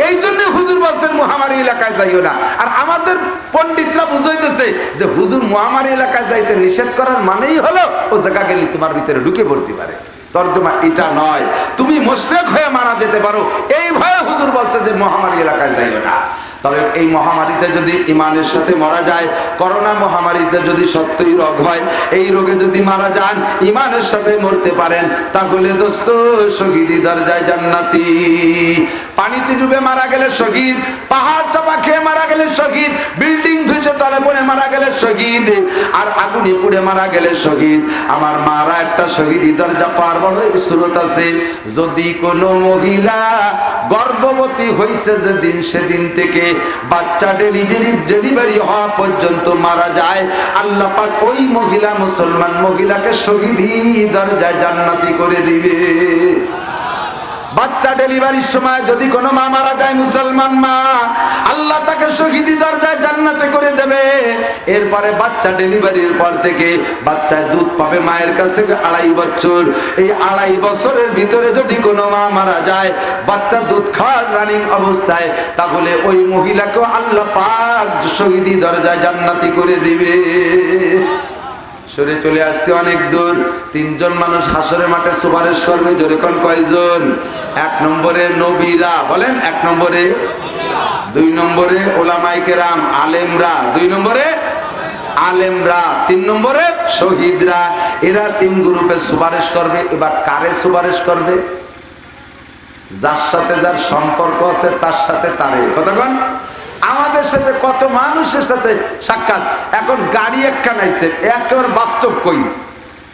এই জন্য হুজুর বলছেন মহামারী এলাকায় যাইও না। আর আমাদের পণ্ডিতরা বুঝাইতেছে যে হুজুর মহামারী এলাকায় যাইতে নিষেধ করার মানেই হলো ও জায়গা গেলে তোমার ভিতরে ঢুকে পড়তে পারে। তর্জমা এটা নয়, তুমি মুশরিক হয়ে মারা যেতে পারো, এই ভয়ে হুজুর বলছে যে মহামারী এলাকায় যাইও না। তবে এই মহামারীতে যদি ইমানের সাথে মারা যায়, করোনা মহামারীতে যদি সত্যই রোগ হয়, এই রোগে যদি মারা যান, ইমানের সাথে মরতে পারেন, তাহলে দোস্ত শহীদি দরজায় জান্নাতি। পানিতে ডুবে মারা গেলে শহীদ, পাহাড় চাপা খেয়ে মারা গেলে শহীদ, বিল্ডিং ধুইছে তলে পড়ে মারা গেলে শহীদ, আর আগুনে পুড়ে মারা গেলে শহীদ। আমার মারা একটা শহীদি দরজা পার বড় সুরত আছে। যদি কোনো মহিলা গর্ভবতী হয়েছে যেদিন, সেদিন থেকে বাচ্চা ডেলিভারি হওয়া পর্যন্ত মারা যায়, আল্লাহ পাক ওই মহিলা, মুসলমান মহিলাকে শহীদি দরজায় জান্নাতি করে দিবে। বাচ্চা ডেলিভারির সময় যদি কোনো মা মারা যায়, মুসলমান মা, আল্লাহ তাকে শহীদি দরজায় জান্নাতে করে দেবে। এরপরে বাচ্চা ডেলিভারির পর থেকে বাচ্চায় দুধ পাবে মায়ের কাছ থেকে 2.5 বছর। এই 2.5 বছরের ভিতরে যদি কোনো মা মারা যায় বাচ্চা দুধ খাওয়া রানিং অবস্থায়, তাহলে ওই মহিলাকেও আল্লাহ পাক শহীদি দরজায় জান্নাতি করে দিবে। সরে চলে আসছে অনেক দূর। 3 জন মানুষ হাসরের মাঠে সুপারিশ করবে, জোরে কোন কয়জন? 1 নম্বরে নবীরা, বলেন 1 নম্বরে, 2 নম্বরে ওলামায়ে কেরাম আলেমরা, 2 নম্বরে আলেমরা, 3 নম্বরে শহীদরা। এরা 3 গ্রুপে সুপারিশ করবে। এবার কারে সুপারিশ করবে? যার সাথে যার সম্পর্ক আছে তার সাথে তারে। কতক্ষণ আমাদের সাথে কত মানুষের সাথে সাক্ষাৎ। এখন গাড়ি একখান আইছে, একেবারে বাস্তব কই,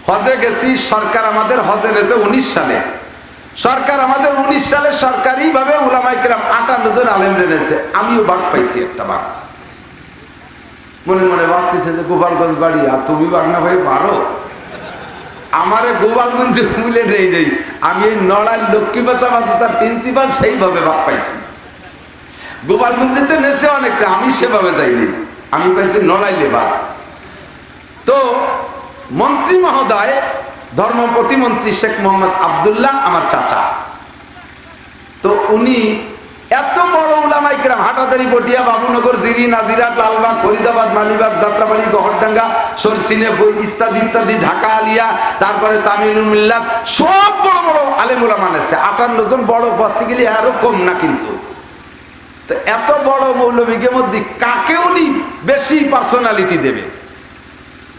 হজে গেছি, সরকার আমাদের হজে গেছে 19 সালে, সরকার আমাদের 19 সালে সরকারি ভাবে উলামায়ে কেরাম 58 জন আলেম এনেছে, আমিও ভাগ পাইছি, একটা ভাগ। মনে মনে ভাবতেছে যে গোপালগঞ্জ বাড়ি, আর তুমি ভাগ না ভাই পারো, আমারে গোপালগঞ্জে মিলে নেই, আমি এই নড়াইল লক্ষ্মীবাসা মাদ্রাসার প্রিন্সিপাল, সেইভাবে ভাগ পাইছি। গোপালগঞ্জেতে নেছে অনেকটা, আমি সেভাবে যাইনি, আমি পাইছি নড়াইলে ভাগ। তো মন্ত্রী মহোদয়, ধর্ম প্রতিমন্ত্রী শেখ মোহাম্মদ আব্দুল্লাহ আমার চাচা, তো উনি এত বড় উলামায়ে কেরাম, হাটাদারি, পটিয়া, বাবুনগর, জিরি, নাজিরাট, লালবাগ, ফরিদাবাদ, মালিবাগ, যাত্রাবাড়ি, গহরডাঙ্গা, সরসিনে, ইত্যাদি ইত্যাদি, ঢাকা আলিয়া, তারপরে তামিলুল মিল্লাত, সব বড় বড় আলেম উলামা আছে। 58 জন বড় বস্তি গেলে আরো কম না কিন্তু। তো এত বড় মৌলবীকে মধ্যে কাকে উনি বেশি পার্সোনালিটি দেবে?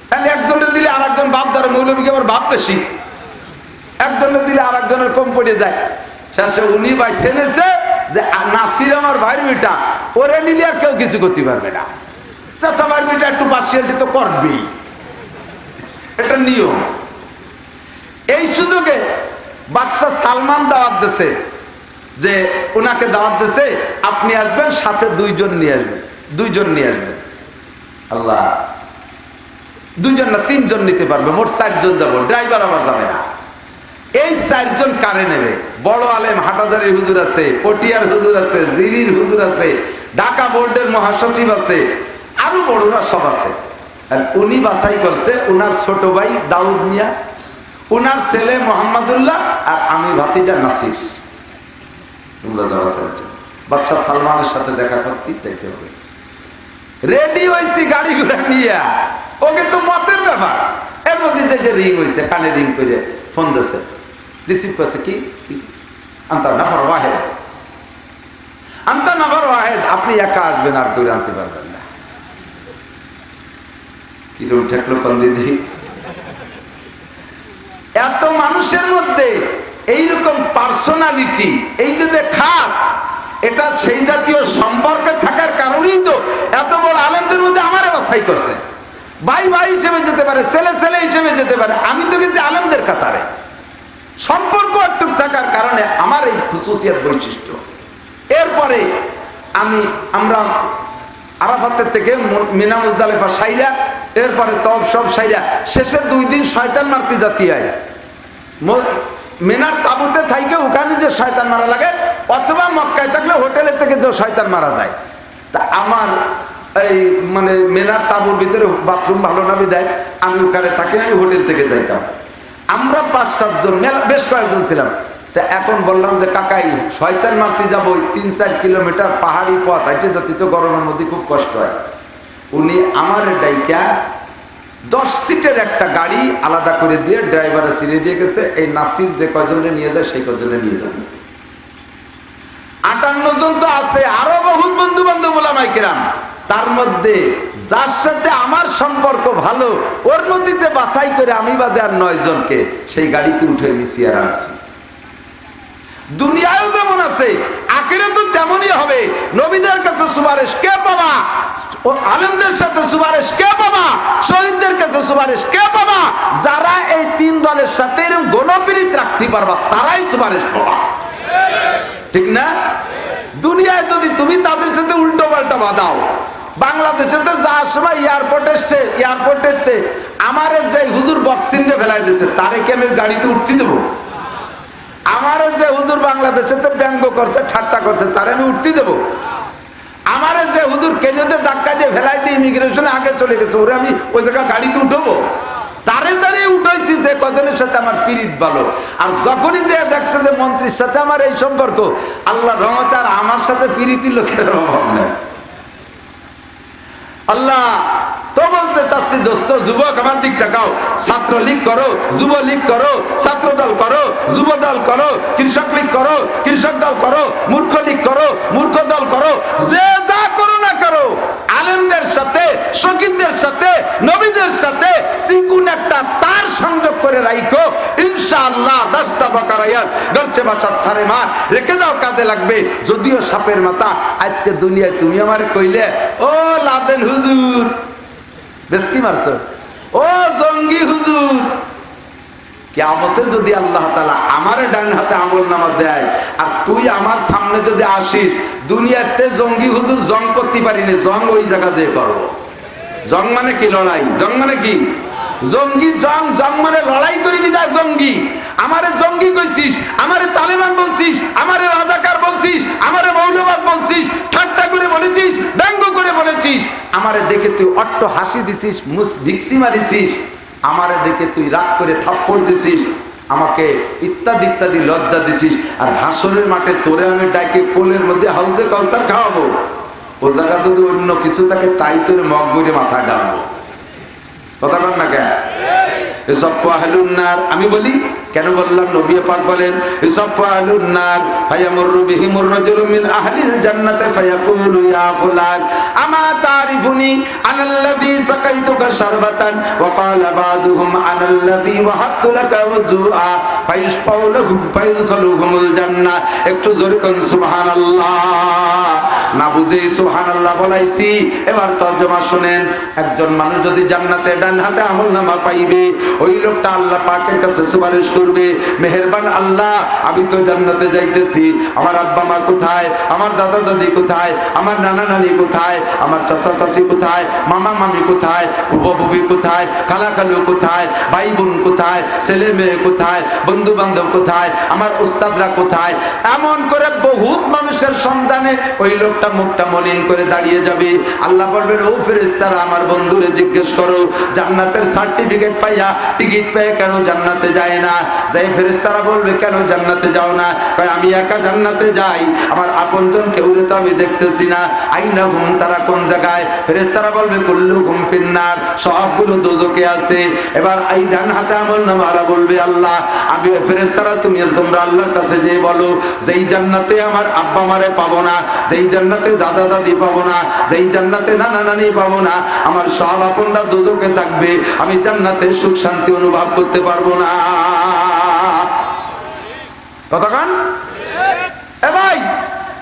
তাহলে একজনের দিলে আর একজন বাপ ধরে, মৌলবীকে আবার বাপ বেশি, একজনের দিলে আর একজনের কম পড়ে যায়। শেষে উনি বাইছে এনেছে যে নাসির আমার ভাইয়ের বেটা, ওরে নিলে আর কেউ কিছু করতে পারবে না। চাচা ভাইয়ের বেটা একটু পার্সিয়ালিটি তো করবেই, এটা নিয়ম। এই সুযোগে বাদশা সালমান দাওয়াত দিছে, যে ওনাকে দাওয়াত দিছে, আপনি আসবেন, সাথে 2 জন নিয়ে আসবেন, 2 জন নিয়ে আসবেন। আল্লাহ, 2 জন না 3 জন নিতে পারবে, মোট 4 জন যাবো, ড্রাইভার আবার যাবে না। এই 4 জন কারে নেবে? বড় আলেম হাটাজারির হুজুর আছে, পটিয়ার হুজুর আছে, জিরির হুজুর আছে, ঢাকা বোর্ডের মহাসচিব আছে, আরো বড়রা সব আছে। আর উনি বাছাই করছে উনার ছোট ভাই দাউদ মিয়া, উনার ছেলে মোহাম্মদুল্লাহ, আর আমি ভাতিজা নাসির। তোমরা যাওয়া চাইছো, বাচ্চা সালমানের সাথে দেখা করতে চাইতে হবে। রেডি হয়েছি গাড়ি ঘোড়া নিয়ে, ওকে তো মতের ব্যাপার। এর মধ্যে যে রিং হয়েছে, কানে রিং করে ফোন দিয়েছে, রিসিভ করছে, কি কি আনতা নাফার ওয়াহেদ, আনতা নাফার ওয়াহেদ, আপনি একা আসবেন, আর করে আনতে পারবেন না। কিরম ঠেকলো কোন দিদি? এত মানুষের মধ্যে এইরকম পার্সোনালিটি, এই যে খাস, এটা সেই জাতীয় সম্পর্কে থাকার কারণেই তো এত বড় আলেমদের মধ্যে আমারে বাছাই করছে। ভাই ভাই হিসেবে যেতে পারে, ছেলে ছেলে হিসেবে যেতে পারে, আমি তো গেছি আলেমদের কাতারে। সম্পর্ক একটু থাকার কারণে আমার এই খুশুসিয়াত বৈশিষ্ট্য। এরপরে আমরা আরাফাতের থেকে মিনা মুজদালিফা সাইরা, এরপরে তব সব সাইরা, শেষে 2 দিন শয়তান মারতে জাতি হয়। মিনার তাবুতে থাইকে ওখানে যে শয়তান মারা লাগে, অথবা মক্কায় থাকলে হোটেলের থেকে যে শয়তান মারা যায়। তা আমার এই মানে মিনার তাবুর ভিতরে বাথরুম ভালো না বিদায় আমি ওখানে থাকি না, আমি হোটেল থেকে যাইতাম। আমরা 5-7 জন, বেশ কয়েকজন ছিলাম। তা এখন বললাম যে কাকাই শয়তান মারতে যাবো, ওই 3-4 কিলোমিটার পাহাড়ি পথ হাইটে যাতে, তো গরমের মধ্যে খুব কষ্ট হয়। উনি আমার ডাইকা 10 সিটের একটা গাড়ি আলাদা করে দিয়ে ড্রাইভারে ছিঁড়ে দিয়ে গেছে, এই নাসির যে কজনে নিয়ে যায় সেই কজনে নিয়ে যাবে। 58 জন তো আছে, আরো বহুত বন্ধু বান্ধব ওলামায়ে কেরাম। তার মধ্যে যার সাথে আমার সম্পর্ক ভালো, ওর মধ্যে বাছাই করে আমি বাদে আর 9 জনকে সেই গাড়িতে উঠে নিছি আর আনছি। দুনিয়ায়ও যেমন আছে, আখিরাতেও তেমনই হবে। নবীদের কাছে সুপারিশ কে পাবা? ও আলেমদের সাথে সুপারিশ কে পাবা? শহীদদের কাছে সুপারিশ কে পাবা? যারা এই 3 দলের সাথে এরকম গণপীড়িত রাখতে পারবা, তারাই সুপারিশ পাবা। ঠিক না? দুনিয়ায় যদি তুমি তাদের সাথে উল্টো পাল্টা বাঁধাও, বাংলাদেশে তো যাওয়ার সময় এয়ারপোর্টেতে আমারে যে হুজুর বক্সিং দিয়ে ফেলাই দিয়েছে, তারে কি আমি গাড়িতে উঠতে দেবো? আমারে যে হুজুর বাংলাদেশে ব্যঙ্গ করছে, ঠাট্টা করছে, তারে আমি উঠতে দেবো? আমারে যে হুজুর কেনিয়াতে ধাক্কা দিয়ে ফেলাই দিয়ে ইমিগ্রেশনে আগে চলে গেছে, ওরে আমি ওই জায়গায় গাড়িতে উঠবো? তারে দাঁড়িয়ে উঠাইছি যে কজনের সাথে আমার পিরিত ভালো। আর যখনই যে দেখছে যে মন্ত্রীর সাথে আমার এই সম্পর্ক, আল্লাহ রহমতে আর আমার সাথে পিরিতি লোকের অভাব নেই। আল্লাহ তো বলতে চাচ্ছি, দোস্ত যুবক আমার দিক তাকাও, ছাত্রলীগ করো, যুবলীগ করো, ছাত্র দল করো, যুব দল করো, কৃষক লীগ করো, কৃষক দল করো, মূর্খ লীগ করো, মূর্খ দল করো, যে যা করো না করো, আলেমদের সাথে, শহীদদের সাথে, নবীদের সাথে চিকুন একটা তার সংযোগ করে রাখো। ইনশাআল্লাহ 10টা বাকারা আয়াত গর্চে ভাষা ছাড়ে মার রেখে দাও, কাজে লাগবে। যদিও সাপের মাথা, আজকে দুনিয়ায় তুমি আমারে কইলে, ও লাদেন হুজুর বেশ কি মারছো, ও জঙ্গি হুজুর, কিয়ামতে যদি আল্লাহ তাআলা আমারে ডান হাতে আমলনামা দেয়, আর তুই আমার সামনে যদি আসিস, দুনিয়াতে জঙ্গি হুজুর জং করতে পারিনি, জং ওই জায়গা যে করবো। জং মানে কি? লড়াই। জং মানে কি? জঙ্গি। জং মানে লড়াই করি বিদায় জঙ্গি। আমারে জঙ্গি কইছিস, আমারে তালেবান বলছিস, আমারে রাজাকার বলছিস, আমারে মৌলবাদ বলছিস, ঠাট্টা করে বলেছিস, ব্যঙ্গ করে বলেছিস, আমারে দেখে তুই অট্ট হাসি দিছিস, ভিক্সি মারিছিস, আমারে দেখে তুই রাগ করে থাপ্পড় দিছিস, আমাকে ইত্যাদি ইত্যাদি লজ্জা দিছিস। আর হাসরের মাঠে তোরে আমি ডাকে কোলের মধ্যে হাউজে কাউসার খাওয়াবো, ও জায়গা যদি অন্য কিছু থাকে তাই তোর মগ বইরে মাথায় ডালবো। কথা কর না কেন? এসব আহলুন নার। আমি বলি কেন বললাম? নবী পাক বলেন এসব আহলুন নার ফায়ামুরু বিহিমুর রাজুলু মিন আহলিল জান্নাতি ফায়াকুলু ইয়া ফুলান আমা তারিফুনি আনাল্লাযী সাকাইতুকা শারবাতান ওয়া ক্বালা বাদুহুম আনাল্লাযী ওয়াহাবতু লাকা ওযুআ ফায়ুশফাউ লাহুম ফায়ুদখিলুহুমুল জান্নাহ। একটু জোরে কোন সুবহানাল্লাহ। না বুঝে সুবহানাল্লাহ বলাইছি। এবার তরজমা শুনেন। একজন মানুষ যদি জান্নাতে ডান হাতে আমলনামা পাইবে, ওই লোকটা আল্লাহ পাকের কাছে সুপারিশ করবে, মেহেরবান আল্লাহ, আমি তো জান্নাতে যাইতেছি, আমার আব্বা মা কোথায়, আমার দাদা দাদি কোথায়, আমার নানা নানি কোথায়, আমার চাচা চাচি কোথায়, মামা মামি কোথায়, ফুফা ফুফি কোথায়, খালা খালু কোথায়, ভাই বোন কোথায়, ছেলে মেয়ে কোথায়, বন্ধু বান্ধব কোথায়, আমার উস্তাদরা কোথায়। এমন করে বহুত মানুষের সন্ধানে ওই লোকটা মুখটা মলিন করে দাঁড়িয়ে যাবে। আল্লাহ বলবেন, ও ফেরেশতারা আমার বন্ধুরে জিজ্ঞেস করো জান্নাতের সার্টিফিকেট পাইয়া টিকিট পেয়ে কেন জান্নাতে যায় না। যাই ফেরেশতারা বলবে, কেন জান্নাতে যাও না? কয়, আমি একা জান্নাতে যাই, আমার আপনজন কেউ তো আমি দেখতেছি না। আইনা হুম, তারা কোন জায়গায়? ফেরেশতারা বলবে, কুল্লুহুম ফিন্নার, সবগুলো দোজখে আছে। এবার এই ডান হাতে আমলনামাওয়ালা বলবে, আল্লাহ আমি ফেরেশতারা তোমরা আল্লাহর কাছে যে বলো যেই জান্নাতে আমার আব্বা মারে পাবো না, যেই জান্নাতে দাদা দাদি পাবো না, যেই জান্নাতে নানা নানি পাবো না, আমার সব আপনরা দোজখে থাকবে, আমি জান্নাতে সুখ শান্তি অনুভব করতে পারবো না। কতক্ষণ? এ ভাই,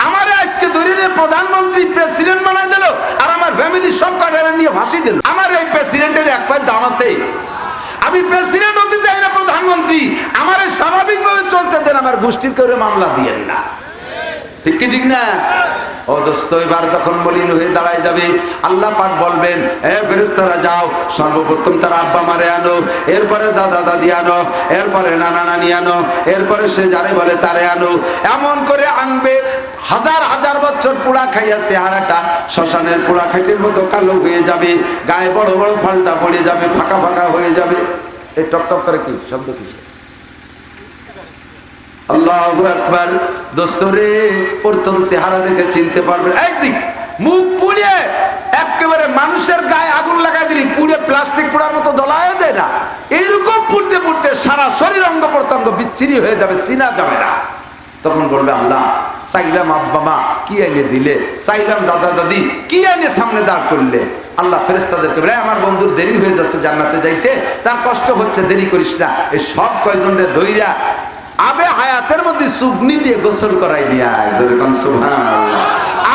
আমার আজকে ধরে নিয়ে প্রধানমন্ত্রী প্রেসিডেন্ট বানাই দিল, আর আমার ফ্যামিলির সব কাটারা নিয়ে ফাঁসি দিল। আমার এই প্রেসিডেন্টের এক পায়ের দাম আছে? আমি প্রেসিডেন্ট হতে চাই না, প্রধানমন্ত্রী। আমার স্বাভাবিকভাবে চলতে দেন, আমার গোষ্ঠীর করে মামলা দিয়েন না। ঠিক কি ঠিক না? ও দোস্ত, এবার যখন মলিন হয়ে দাঁড়ায় যাবে, আল্লাহ পাক বলবেন, এ ফেরেশতারা যাও, সর্বপ্রথম তার আব্বা মারে আনো, এরপরে দাদা দাদি আনো, এরপরে নানা নানি আনো, এরপরে সে যারে বলে তারে আনো। এমন করে আনবে, হাজার হাজার বছর পোড়া খাইয়া চেহারাটা শ্মশানের পোড়া খাইটের মতো কালো হয়ে যাবে, গায়ে বড় বড় ফাল্টা পড়ে যাবে, ফাঁকা ফাঁকা হয়ে যাবে। এই টক টক করে কি শব্দ? কিসে? আল্লাহু আকবার। দোস্তরে, প্রথম চেহারা দেখে চিনতে পারবেন। একদিক মুখ পুড়িয়ে একেবারে মানুষের গায়ে আগুন লাগাই দিলি, পুড়ে প্লাস্টিক পোড়ার মতো দলায় যায় না, এইরকম পুড়তে পুড়তে সারা শরীর অঙ্গ প্রত্যঙ্গ বিচ্ছিরি হয়ে যাবে, চিনা যাবে না। তখন বলবে, আল্লাহ চাইলাম আব্বা মা কি এনে দিলে, চাইলাম দাদা দাদি কি এনে সামনে দাঁড় করলে। আল্লাহ ফেরেশতাদেরকে বলে, আমার বন্ধুর দেরি হয়ে যাচ্ছে জান্নাতে যাইতে, তার কষ্ট হচ্ছে, দেরি করিস না। এই সব কয়জনের দইরা আবে হায়াতের মধ্যে সুবনি দিয়ে গোসল করাই নিয়ে আয়। যেরকম সুবহানাল্লাহ।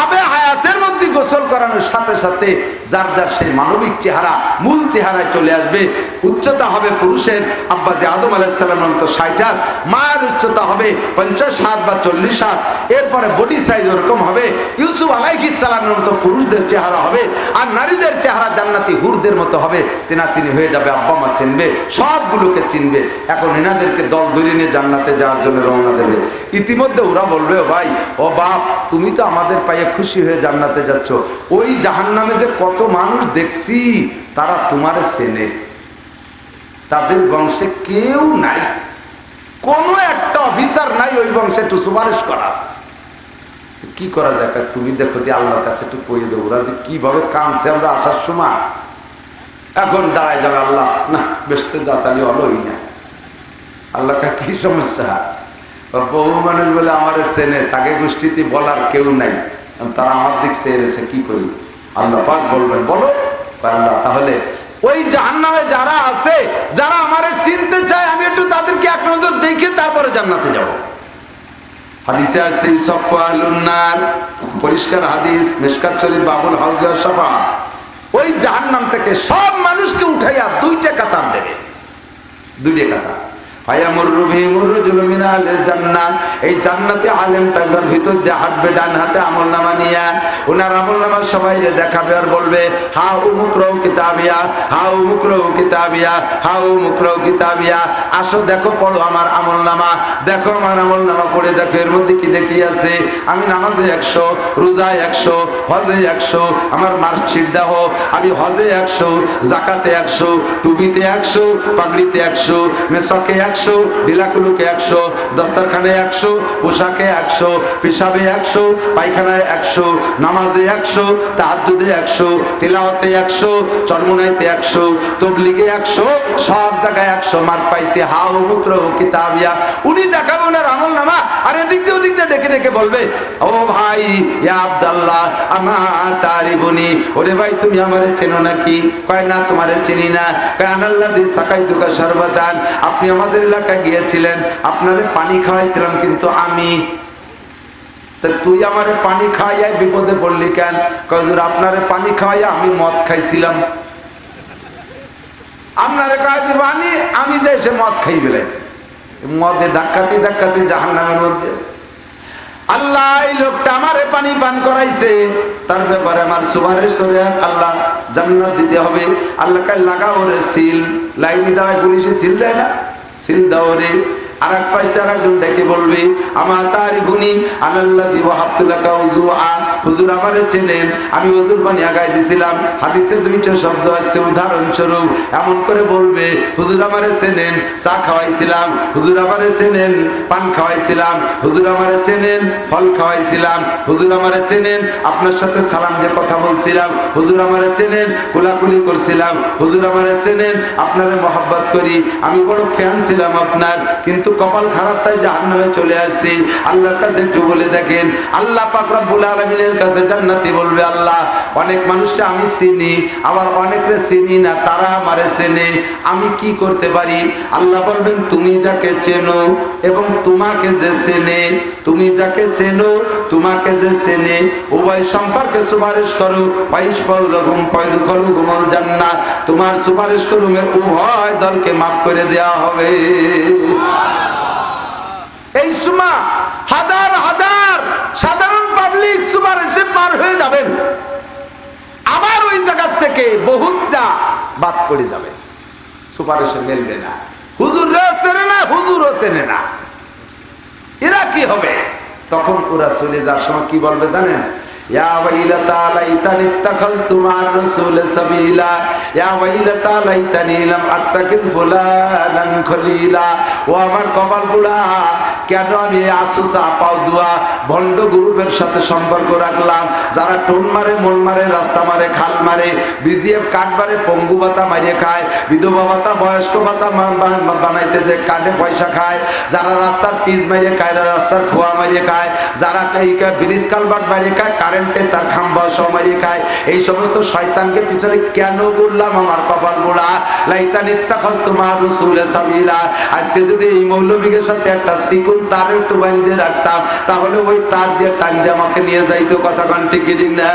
আবে হায়াতের মধ্যে গোসল করানোর সাথে সাথে যার যার সেই মানবিক চেহারা মূল চেহারায় চলে আসবে। উচ্চতা হবে পুরুষের আব্বাজি আদম আলাইহিস সালামের মতো 60 হাত, মায়ের উচ্চতা হবে 50 হাত বা 40 হাত। এরপরে বডি সাইজ ওরকম হবে, ইউসুফ আলাইহিস সালামের মতো পুরুষদের চেহারা হবে, আর নারীদের চেহারা জান্নাতি হুরদের মতো হবে। চেনাচিনি হয়ে যাবে, আব্বা মা চিনবে, সবগুলোকে চিনবে। এখন এনাদেরকে দল ধরে নিয়ে জান্নাতে যাওয়ার জন্য রওনা দেবে। ইতিমধ্যে ওরা বলবে, ও ভাই, ও বাপ, তুমি তো আমাদের পায়ে খুশি হয়ে জান্নাতে যাচ্ছ, ওই জাহান্নামে যে কত মানুষ দেখছি তারা তোমার চেনে, তাদের বংশে কেউ নাই, কোনো একটা অফিসার নাই ওই বংশে একটু সুপারিশ করা। কি করা যায়? তুমি দেখো দিয়ে আল্লাহর কাছে একটু কইয়ে দেবো। ওরা যে কিভাবে কাঁদছে আমরা আসার সময়। এখন দাঁড়ায় যাবে, আল্লাহ না বেসতে যা, তাহলে হলোই না। আল্লাহ কি সমস্যা? বহু মানুষ বলে আমার চেনে, তাকে গোষ্ঠীতে বলার কেউ নাই, তারা আমার দিক চেয়ে রয়েছে, কি করি? আল্লাহ পাক বলবেন, বলো। আল্লাহ, তাহলে ওই জাহান্নামে যারা আছে, যারা আমারে চিনতে চায়, আমি একটু তাদেরকে এক নজর দেখে তারপরে জান্নাতে যাব। হাদিসে আসছে সফু আহলুন নার, পরিষ্কার হাদিস, মিশকাত শরীফ, বাবুল হাউজ ওয়াস শাফা। ওই জাহান্নাম থেকে সব মানুষকে উঠাইয়া দুইটা কাতার দেবে, দুইটা কাতার। এই জান্নাতে আলেমটা ভিতর দিয়ে হাঁটবে, ডান হাতে আমলনামা নিয়ে। ওনার আমলনামা সবাই দেখাবে আর বলবে, হাউ মুকরাউ কিতাবিয়া, হাউ মুকরাউ কিতাবিয়া, হাউ মুকরাউ কিতাবিয়া। আসো দেখো, পড়ো আমার আমলনামা, দেখো আমার আমলনামা পড়ে দেখো এর মধ্যে কি দেখি আছে। আমি নামাজে 100, রোজায় 100, হজে 100, আমার মার্কশিট দাও। আমি হজে 100, জাকাতে 100, টুপিতে 100, পাগড়িতে 100, মেসাকে 100, ডিলাকুলুকে 100, দস্তারখানে 100, পোশাকে 100, পিসাবে 100, পায়খানায় 100, নামাজে 100, তাহাজ্জুদে 100, তিলাওয়াতে 100, চরমুনাইতে 100, তাবলীগে 100, সব জায়গায় 100 মার্ক পাইছে। হাউ মুকরাউ কিতাবিয়া। উনি দেখাবে ওনার আমলনামা, আর এদিক দিয়ে ওদিক দিয়ে ডেকে ডেকে বলবে, ও ভাই ইয়া আব্দুল্লাহ আমা তারিবুনি, ওরে ভাই তুমি আমারে চেনো নাকি? কয় না, তোমারে চিনি না। কয় আনাল্লাযী সাকাইতুকা শারবাতান, আপনি আমাদের এলাকায় গিয়েছিলেন, আপনারে পানি খাওয়াইছিলাম, কিন্তু আমি। তা তুই আমারে পানি খাওয়াইয়া বিপদে পড়লি কেন? কয় হুজুর আপনারে পানি খাওয়াইয়া আমি মদ খাইছিলাম। আপনারে খাওয়াইছি পানি, আমি যাই সে মদ খাই বেলাইছি। মদে ধাক্কাতে ধাক্কাতে জাহান্নামের মধ্যে আছে। আল্লাহ এই লোকটা আমারে পানি পান করাইছে, তার ব্যাপারে আমার সুপারিশ করে আল্লাহ জান্নাত দিতে হবে। আল্লাহ কাল লাগাও রে সিল, লাইনে দাঁড়ায় পুলিশে সিল দেয় না, সিল দাও রে। আর এক পাশে আরেকজন ডেকে বলবে আমা তারিফুনি আনাল্লাযী ওয়াহাবতুলাকা উযুআ, হুজুর আমারে চেনেন, আমি ওযুর পানি আগায় দিছিলাম। হাদিসে দুইটা শব্দ আছে উদাহরণস্বরূপ, এমন করে বলবে হুজুর আমারে চেনেন, চা খাওয়াইছিলাম, হুজুর আমারে চেনেন, পান খাওয়াইছিলাম, হুজুর আমারে চেনেন, ফল খাওয়াইছিলাম, হুজুর আমারে চেনেন, আপনার সাথে সালাম দিয়ে কথা বলছিলাম, হুজুর আমারে চেনেন, কোলাকুলি করছিলাম, হুজুর আমারে চেনেন, আপনারে মহব্বত করি, আমি বড় ফ্যান ছিলাম আপনার, কিন্তু কপাল খারাপ তাই জাহান্নামে চলে আসছি। আল্লাহর কাছে একটু বলে দেখেন, আল্লাহ পাক রব্বুল আলামিনের কাছে জান্নাতি বলবে আল্লাহ অনেক মানুষকে আমি চিনি, আবার অনেকরে চিনি না, তারা আমারে চেনে, আমি কি করতে পারি? আল্লাহ বলবেন তুমি যাকে চেনো এবং তোমাকে যে চেনে, তুমি যাকে চেনো তোমাকে যে চেনে উভয় সম্পর্কে সুপারিশ করো, পাইসপাউলহুম ফায়দুখুলুহুমুল জান্নাহ, তোমার সুপারিশ করুমে উভয় দলকে মাফ করে দেওয়া হবে। এই সময় হাজার হাজার সাধারণ পাবলিক সুপারিশে পার হয়ে যাবেন, আবার ওই জায়গা থেকে বহুতটা বাদ পড়ে যাবে, সুপারিশে মেলবে না, হুজুরও চেনে না, হুজুরও চেনে না, এরা কি হবে? তখন ওরা চলে যাওয়ার সময় কি বলবে জানেন? ইয়া ওয়াইলাতা লাইতানি ইত্তাখাযতু মা'আর রাসূলি সাবিলা, ইয়া ওয়াইলাতা লাইতানি লাম আত্তাখিয ফুলানান খলিলা, ও আমার কপাল পোড়া, কেন আমি আসুসা পাও দুয়া ভণ্ড গ্রুপের সাথে সম্পর্ক রাখলাম, যারা টোন মারে, মন মারে, রাস্তা মারে, খাল মারে, বিজিএফ কার্ড মারে, পঙ্গু ভাতা মারিয়ে খায়, বিধবা ভাতা, বয়স্ক ভাতা বানাইতে যে কার্ডে পয়সা খায়, যারা রাস্তার পিচ মারিয়ে খায়, রাস্তার খোয়া মারিয়ে খায়, যারা ব্রিজ কালভার্ট মারিয়ে খায়, কারেন্টে তার খাম্বা সহ মারিয়ে খায়, এই সমস্ত শয়তানকে পিছনে কেন বললাম আমার কপাল পোড়া? লাইতানি ইত্তাখাযতু মা'আর রাসূলি সাবিলা, আজকে যদি এই মৌলবীর সাথে একটা সিকুন তার একটু বাঁধে রাখতাম, তাহলে ওই তার দিয়ে টান দিয়ে আমাকে নিয়ে যাইতো, কথা কোন ঠিক না?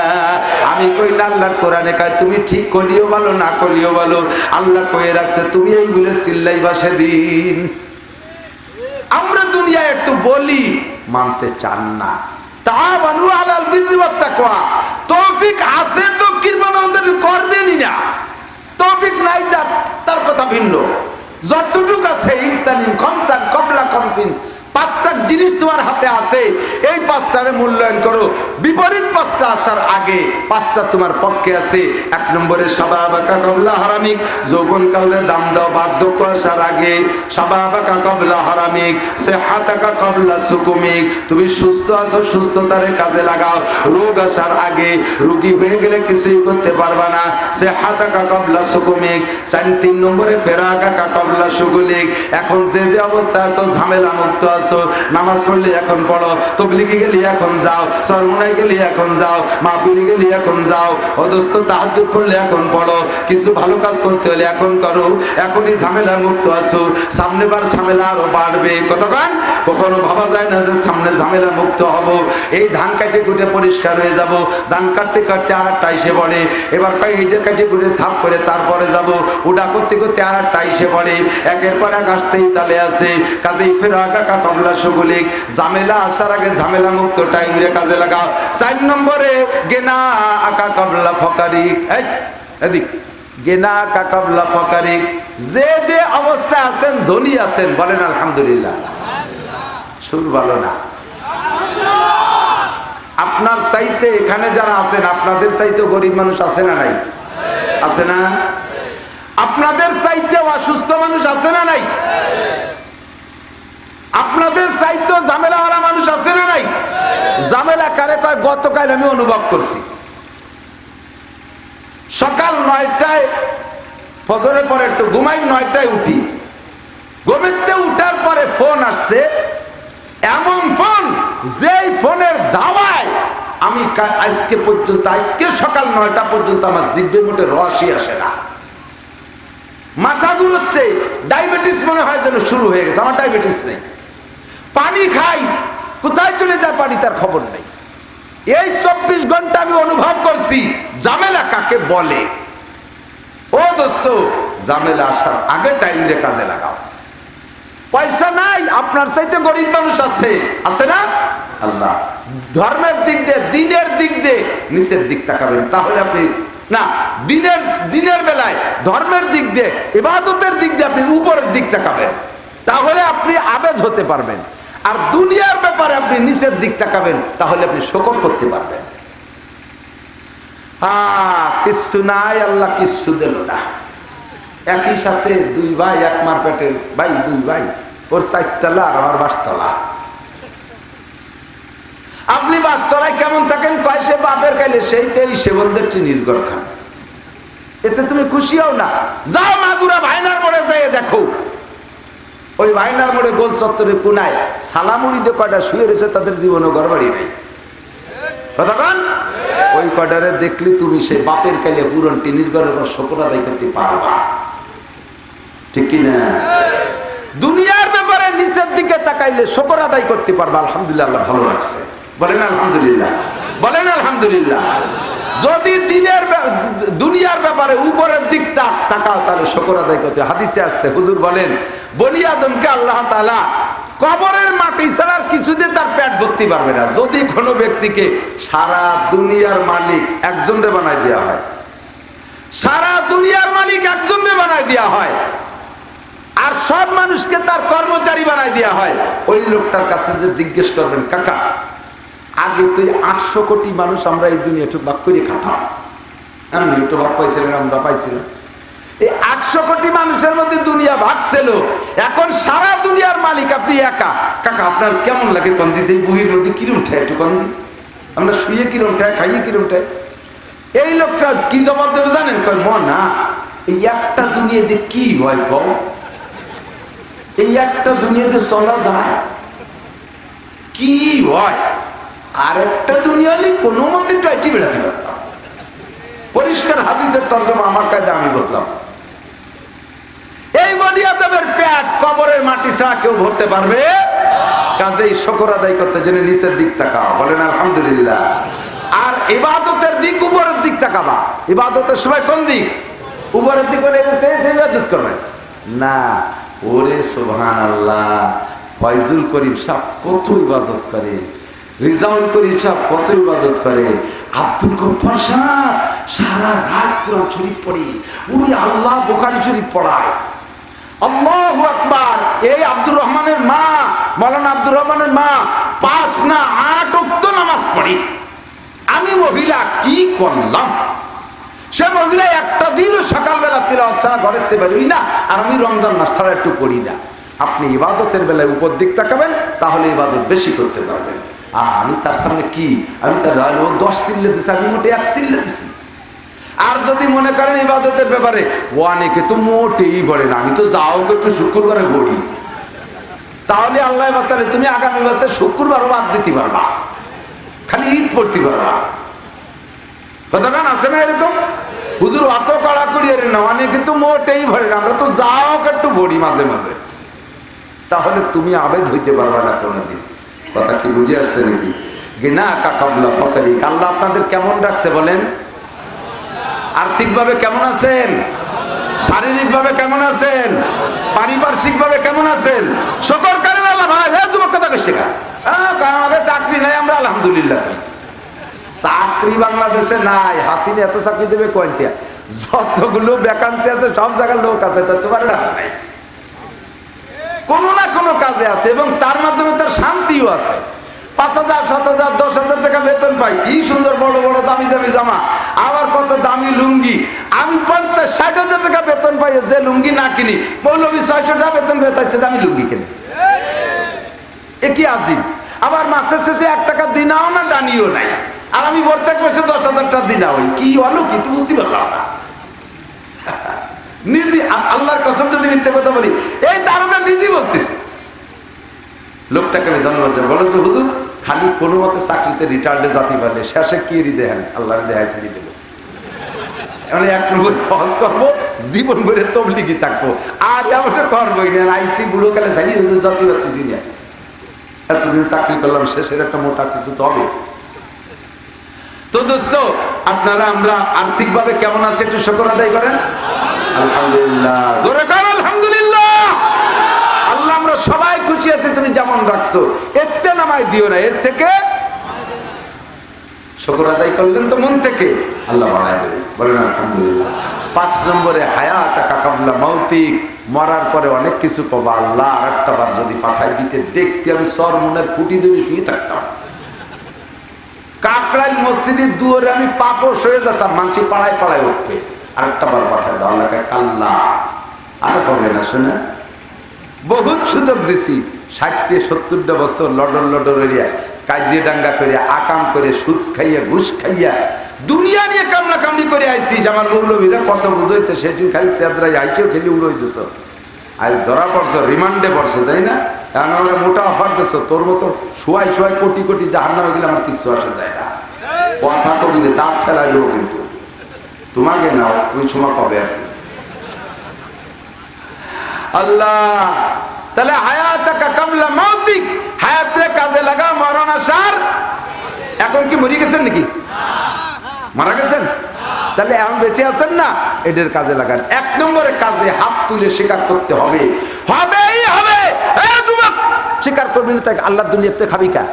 আমি কই না, আল্লাহর কোরআনে কয় তুমি ঠিক কলিও ভালো, না কলিও ভালো, আল্লাহ কয়ে রাখছে তুমি এই বলে চিল্লাইবা সেদিন। আমরা দুনিয়ায় একটু বলি, মানতে চান না। তাআওয়ানু আলাল বিররি ওয়াত তাকওয়া, তৌফিক আছে তো কিরমান আমাদের করবেনই না, তৌফিক নাই যার তার কথা ভিন্ন। যতটুকু আছে ইনতানিম খামসান ক্বাবলা খামসিন, পাঁচটা জিনিস তোমার হাতে আছে, এই পাঁচটারে মূল্যায়ন করো, বিপরীত পাঁচটা আসার আগে পাঁচটা তোমার পক্ষে আছে। এক নম্বরে শাবাবাকা ক্বাবলা হারামিক, যৌবনকালে দাম দাও বার্ধক্য আসার আগে। শাবাবাকা ক্বাবলা হারামিক, সিহহাতাকা ক্বাবলা সুকুমিক, তুমি সুস্থ আছো, সুস্থতারে কাজে লাগাও, রোগ আসার আগে, রোগী হয়ে গেলে কিছুই করতে পারবা না। সিহহাতাকা ক্বাবলা সুকুমিক। তিন নম্বরে ফেরাগাকা ক্বাবলা শুগুলিক, এখন যে যে অবস্থা আছো, ঝামেলা মুক্ত আছো, নামাজ পড়লে এখন পড়ো, তবলিগে গেলে এখন যাও, সরমুনায় গেলে এখন যাও, মাহফিলে গেলে এখন যাও, অদস্ত তাহাজ্জুদ পড়লে এখন পড়ো, কিছু ভালো কাজ করতে হলে এখন করো, এখনই ঝামেলা মুক্ত আছো, সামনে বার ঝামেলা আরো বাড়বে। কতক্ষণ কখনো ভাবা যায় না যে সামনে ঝামেলা মুক্ত হব, এই ধান কাটে কুটে পরিষ্কার হয়ে যাব, ধান কাটতে কাটতে আর একটা এসে পড়ে, এবার কয় এইটা কাটে কুটে সাফ করে তারপরে যাব, ওটা করতে করতে আর একটা এসে পড়ে, একের পর এক আসতেই তালে আছে। কাজেই ফেরাগাকা ক্বাবলা শুগুলিক, ঝামেলা আসার আগে ঝামেলা মুক্ত টাইম রে কাজে লাগাও। 4 নম্বরে গেনা আকা ক্বাবলা ফকারিক, এদিক গেনা আকা ক্বাবলা ফকারিক, যে যে অবস্থা আছেন, ধনী আছেন, বলেন আলহামদুলিল্লাহ। সুর ভালো না? আপনার চাইতে এখানে যারা আছেন, আপনাদের চাইতে গরিব মানুষ আছে না নাই? আছে না? আপনাদের চাইতে অসুস্থ মানুষ আছে না নাই? আপনাদের চাইতে ঝামেলাওয়ালা মানুষ আছে না নাই? ঝামেলা কারে কয়? গতকাল আমি অনুভব করছি, সকাল 9টায় ফজরের পরে একটু ঘুমাই, 9টায় উঠি, ঘুমিতে উঠার পরে ফোন আসছে, এমন ফোন যেই ফোনের দাওয়ায় আমি আজকে পর্যন্ত, আজকে সকাল 9টা পর্যন্ত আমার জিহ্বে মোটে রসই আসে না, মাথা ঘুরোচ্ছে, ডায়াবেটিস মনে হয় যেন শুরু হয়ে গেছে। আমার ডায়াবেটিস নেই, পানি খাই, কোথায় চলে যায় পানি তার খবর নেই। এই 24 ঘন্টা আমি অনুভব করছি ঝামেলা কাকে বলে। ও দোস্ত, ঝামেলা আসার আগে টাইম রে কাজে লাগাও। পয়সা নাই, আপনার চাইতে গরিব মানুষ আছে, আছে না? আল্লাহ। ধর্মের দিক দিয়ে, দিনের দিক দিয়ে নিচের দিক তাকাবেন, তাহলে আপনি না, দিনের বেলায় ধর্মের দিক দিয়ে, ইবাদতের দিক দিয়ে আপনি উপরের দিক তাকাবেন, তাহলে আপনি আবেদ হতে পারবেন। আর দুনিয়ার ব্যাপারে আপনি নিচের দিক তাকাবেন, তাহলে আপনি শকর করতে পারবেন। কিচ্ছু নাই, আল্লাহ কিচ্ছু দিল না। একই সাথে দুই ভাই, এক মার পেটের ভাই, দুই ভাই, ওর 4 তলা আর আমার 5 তলা। আপনি 5 তলায় কেমন থাকেন? কয় সে বাপের কাইলে সেইতেই সেবনদের টিনির ঘর খান। এতে তুমি খুশি হও না? যাও মাগুরা ভাইনার মোড়ে যাই দেখো, ওই ভাইনার মোড়ে গোল চত্বরের কোনায় সালামুড়ি দিয়ে কয়টা শুয়ে রয়েছে, তাদের জীবনে ঘর বাড়ি নেই। কথা কন? ওই কয়টারে দেখলি তুমি সেই বাপের কাইলে পুরন টিনির ঘরের শকর আদায় করতে পারবা, ঠিক কিনা? দুনিয়ার ব্যাপারে নিচের দিকে তাকাইলে শকর আদায় করতে পারবা। আলহামদুলিল্লাহ, আল্লাহ ভালো লাগছে, বলেন আলহামদুলিল্লাহ, বলেন আলহামদুলিল্লাহ। যদি দুনিয়ার ব্যাপারে উপরের দিক তাকাও, তাহলে শকর আদায় করতে। হাদিসে আসছে, হুজুর বলেন, বনি আদমকে আল্লাহ তাআলা কবরের মাটি ছাড়া কিছু দিয়ে তার পেট ভর্তি পারবে না। যদি কোনো ব্যক্তিকে সারা দুনিয়ার মালিক একজনরে বানাই দেওয়া হয়, সারা দুনিয়ার মালিক একজনরে বানাই দেওয়া হয়, আর সব মানুষকে তার কর্মচারী বানাই দেওয়া হয়, ওই লোকটার কাছে যে জিজ্ঞেস করবেন, কাকা আগে তুই 800 কোটি মানুষ আমরা এই দুনিয়া একটু ভাগ করে খাতাম, আমি একটু ভাগ পাইছিলাম, আমরা পাইছিলাম, এই 800 কোটি মানুষের মধ্যে দুনিয়া ভাগ ছিল, এখন সারা দুনিয়ার মালিক আপনি একা, কাকা আপনার কেমন লাগে? কন্দিতে বুহির মধ্যে কিরম ঠায়, একটু কন্দি, আমরা শুয়ে কিরম ঠায়, খাইয়ে কিরম ঠায়। এই লোকটা কি জবাব দেবে জানেন? কয় না, এই একটা দুনিয়াতে কি হয় কও, এই একটা দুনিয়াতে চলা যায় কি হয়? আর একটা দুনিয়া হলে কোনো মতে টাইটি বেড়াতে পারতাম। পরিষ্কার হাদিসের তরজমা আমার কায়দা আমি বললাম। এই বনি আদমের পেট কবরের মাটি ছাড়া কেউ ভরতে পারবে? কাজেই শকর আদায় করতে জন্য নিচের দিক তাকাও, বলেন আলহামদুলিল্লাহ। আর ইবাদতের দিক উপরের দিক তাকাবা। ইবাদতের সময় কোন দিক? উপরের দিক, বলে ইবাদত করবেন না। ওরে সুবহানাল্লাহ, ফয়জুল করিম সাহেব কত ইবাদত করে, রিজাউল করিম সাহেব কত ইবাদত করে, আব্দুল গফফার সাহেব সারা রাত কোরআন শরীফ পড়ে, ওরে আল্লাহ বুখারী শরীফ পড়ায়, আল্লাহু আকবার। এই আব্দুর রহমানের মা, মাওলানা আব্দুর রহমানের মা 5 না 8 ওয়াক্ত নামাজ পড়ে। আমি মহিলা কি করলাম? সে মহিলা একটা দিনও সকালবেলা তিলাওয়াত ছাড়া ঘরের থেকে বেরোই না, আর আমি রমজান মাস ছাড়া একটু পড়ি না। আপনি ইবাদতের বেলায় উপর দিক তাকাবেন, তাহলে ইবাদত বেশি করতে পারবেন। আমি তার সামনে কি, আমি তার 10 চিল্লে দিছি, আমি মোটে 1 চিল্লে দিছি। আর যদি মনে করেন ইবাদতের ব্যাপারে অনেকে তো মোটেই পড়ে না, আমি তো যাও একটু শুক্রবারে পড়ি, তাহলে আল্লাহ বাঁচালে তুমি আগামী বছর শুক্রবারও বাদ দিতে পারবা, খালি ঈদ পড়তে পারবা। কতক্ষণ আছে না এরকম? হুজুর অত কড়াকড়ি আর না, অনেকে তো মোটেই ভরে না, আমরা তো যাও একটু ভরি মাঝে মাঝে, তাহলে তুমি আবেদ হইতে পারবা না কোনোদিন। কথা কি বুঝে আসছে নাকি? গিনা কাকাবলা ফকারি। আল্লাহ আপনাদের কেমন রাখছে বলেন? আর্থিকভাবে কেমন আছেন? শারীরিকভাবে কেমন আছেন? পারিপার্শ্বিকভাবে কেমন আছেন? শুকর করেন আল্লাহ। ভাই যুবক কথা কইছে কা, আমাদের চাকরি নাই, আমরা আলহামদুলিল্লাহ কই। চাকরি বাংলাদেশে নাই, হাসিনা এত চাকরি দেবে কয়টা? যতগুলো ভ্যাকান্সি আছে সব জায়গার লোক আছে, তা তোমার নাই, কোনো না কোনো কাজে আছে, এবং তার মাধ্যমে তার শান্তিও আছে। 5,000, 7,000, 10,000 টাকা বেতন পাই, কি সুন্দর বড় বড় দামি দামি জামা, আবার কত দামি লুঙ্গি। আমি 50-60,000 টাকা বেতন পাই, যে লুঙ্গি না কিনি, মৌলবী 600 টাকা বেতন পেতাইছে, দামি লুঙ্গি কিনে। এ কি আজিব! আবার মাসের শেষে 1 টাকা দিনাও না, ডানিও নাই, আর আমি প্রত্যেক মাসে 10,000 টাকা দিনা হই। কি হলো কি তো বুঝতে পারলাম না। নিজে আল্লাহর কসম যদি মিথ্যে কথা বলি, এই দারোগা নিজেই বলতেছে। লোকটাকে আমি ধন্যবাদ জানাই, বলো যে হুজুর খালি কোনো মতে চাকরিতে রিটায়ার্ডে জাতি পারলে শেষে কি দেন, আল্লাহরে দেখাই ছেড়ে দেবো, মানে 1 নম্বর হজ করবো, জীবন ভরে তবলিগি থাকবো, আর এমন করবোই না, আইসি বুড়ো কালে ছাড়িয়ে জাতি পারতেছি না, এতদিন চাকরি করলাম, শেষের একটা মোটা কিছু তো হবে। তো দোস্ত, আপনারা আমরা আর্থিকভাবে কেমন আছে একটু শুকর আদায় করেন আলহামদুলিল্লাহ, জোরে কর আলহামদুলিল্লাহ। আল্লাহ আমরা সবাই খুশি আছি তুমি যেমন রাখছো। এতে আমায় দিও না, এর থেকে শুকর আদায় করলেন তো মন থেকে, আল্লাহ বাড়ায় দেবে। বলেন আলহামদুলিল্লাহ। 5 নম্বরে হায়াতাকা কাবলা মাউতিক, মরার পরে অনেক কিছু পাবা। আল্লাহ আরেকটা বার যদি পাঠায় দিতে, দেখতে আমি সর মনের খুঁটি ধরে শুয়ে থাকতাম। কাকরাইল মসজিদের দুয়ারে আমি পাপস হয়ে যেতাম, মানসি পাড়ায় পাড়ায় উঠবে। আরেকটা বার পাঠায় দাও। আল্লাহকে কাল্লা, আর হবে না। শোনা, বহুত সুযোগ দিছি, 60-70টা বছর লডর লডর এরিয়া কাজিয়ে ডাঙ্গা করে, আকাম করে, সুদ খাইয়া, ঘুষ খাইয়া, দুনিয়া নিয়ে কামলা কামলি করে আইছি। আমার মৌলবীরা কত বুঝাইছে, সেদিন খালি চেদ্রাই আইছেও, খেলি উড়াই দিছ। আজ ধরা পড়ছো, রিমান্ডে পড়ছো, তাই না? কারণ আমরা মোটা অফার দিচ্ছ, তোর মতো শোয়াই শোয়াই কোটি কোটি জাহান্নামে গেলে আমার কিছু আসে যায় না। কথা কবি দাঁত ফেলাই দেবো, কিন্তু তোমাকে নাও, ওই সময় কবে আর কি। আল্লাহ, তাহলে হায়াতাকা কাবলা মাউতিক, হায়াতের কাজে লাগা, মরণ আসার। এখন কি মরে গেছেন নাকি? মারা গেছেন? তাহলে এখন বেঁচে আছেন না, এদের কাজে লাগান। 1 নম্বরে কাজে হাত তুলে স্বীকার করতে হবে, হবেই হবে। যুবক, স্বীকার করবি না, তাই আল্লাহর দুনিয়াতে খাবি কেন?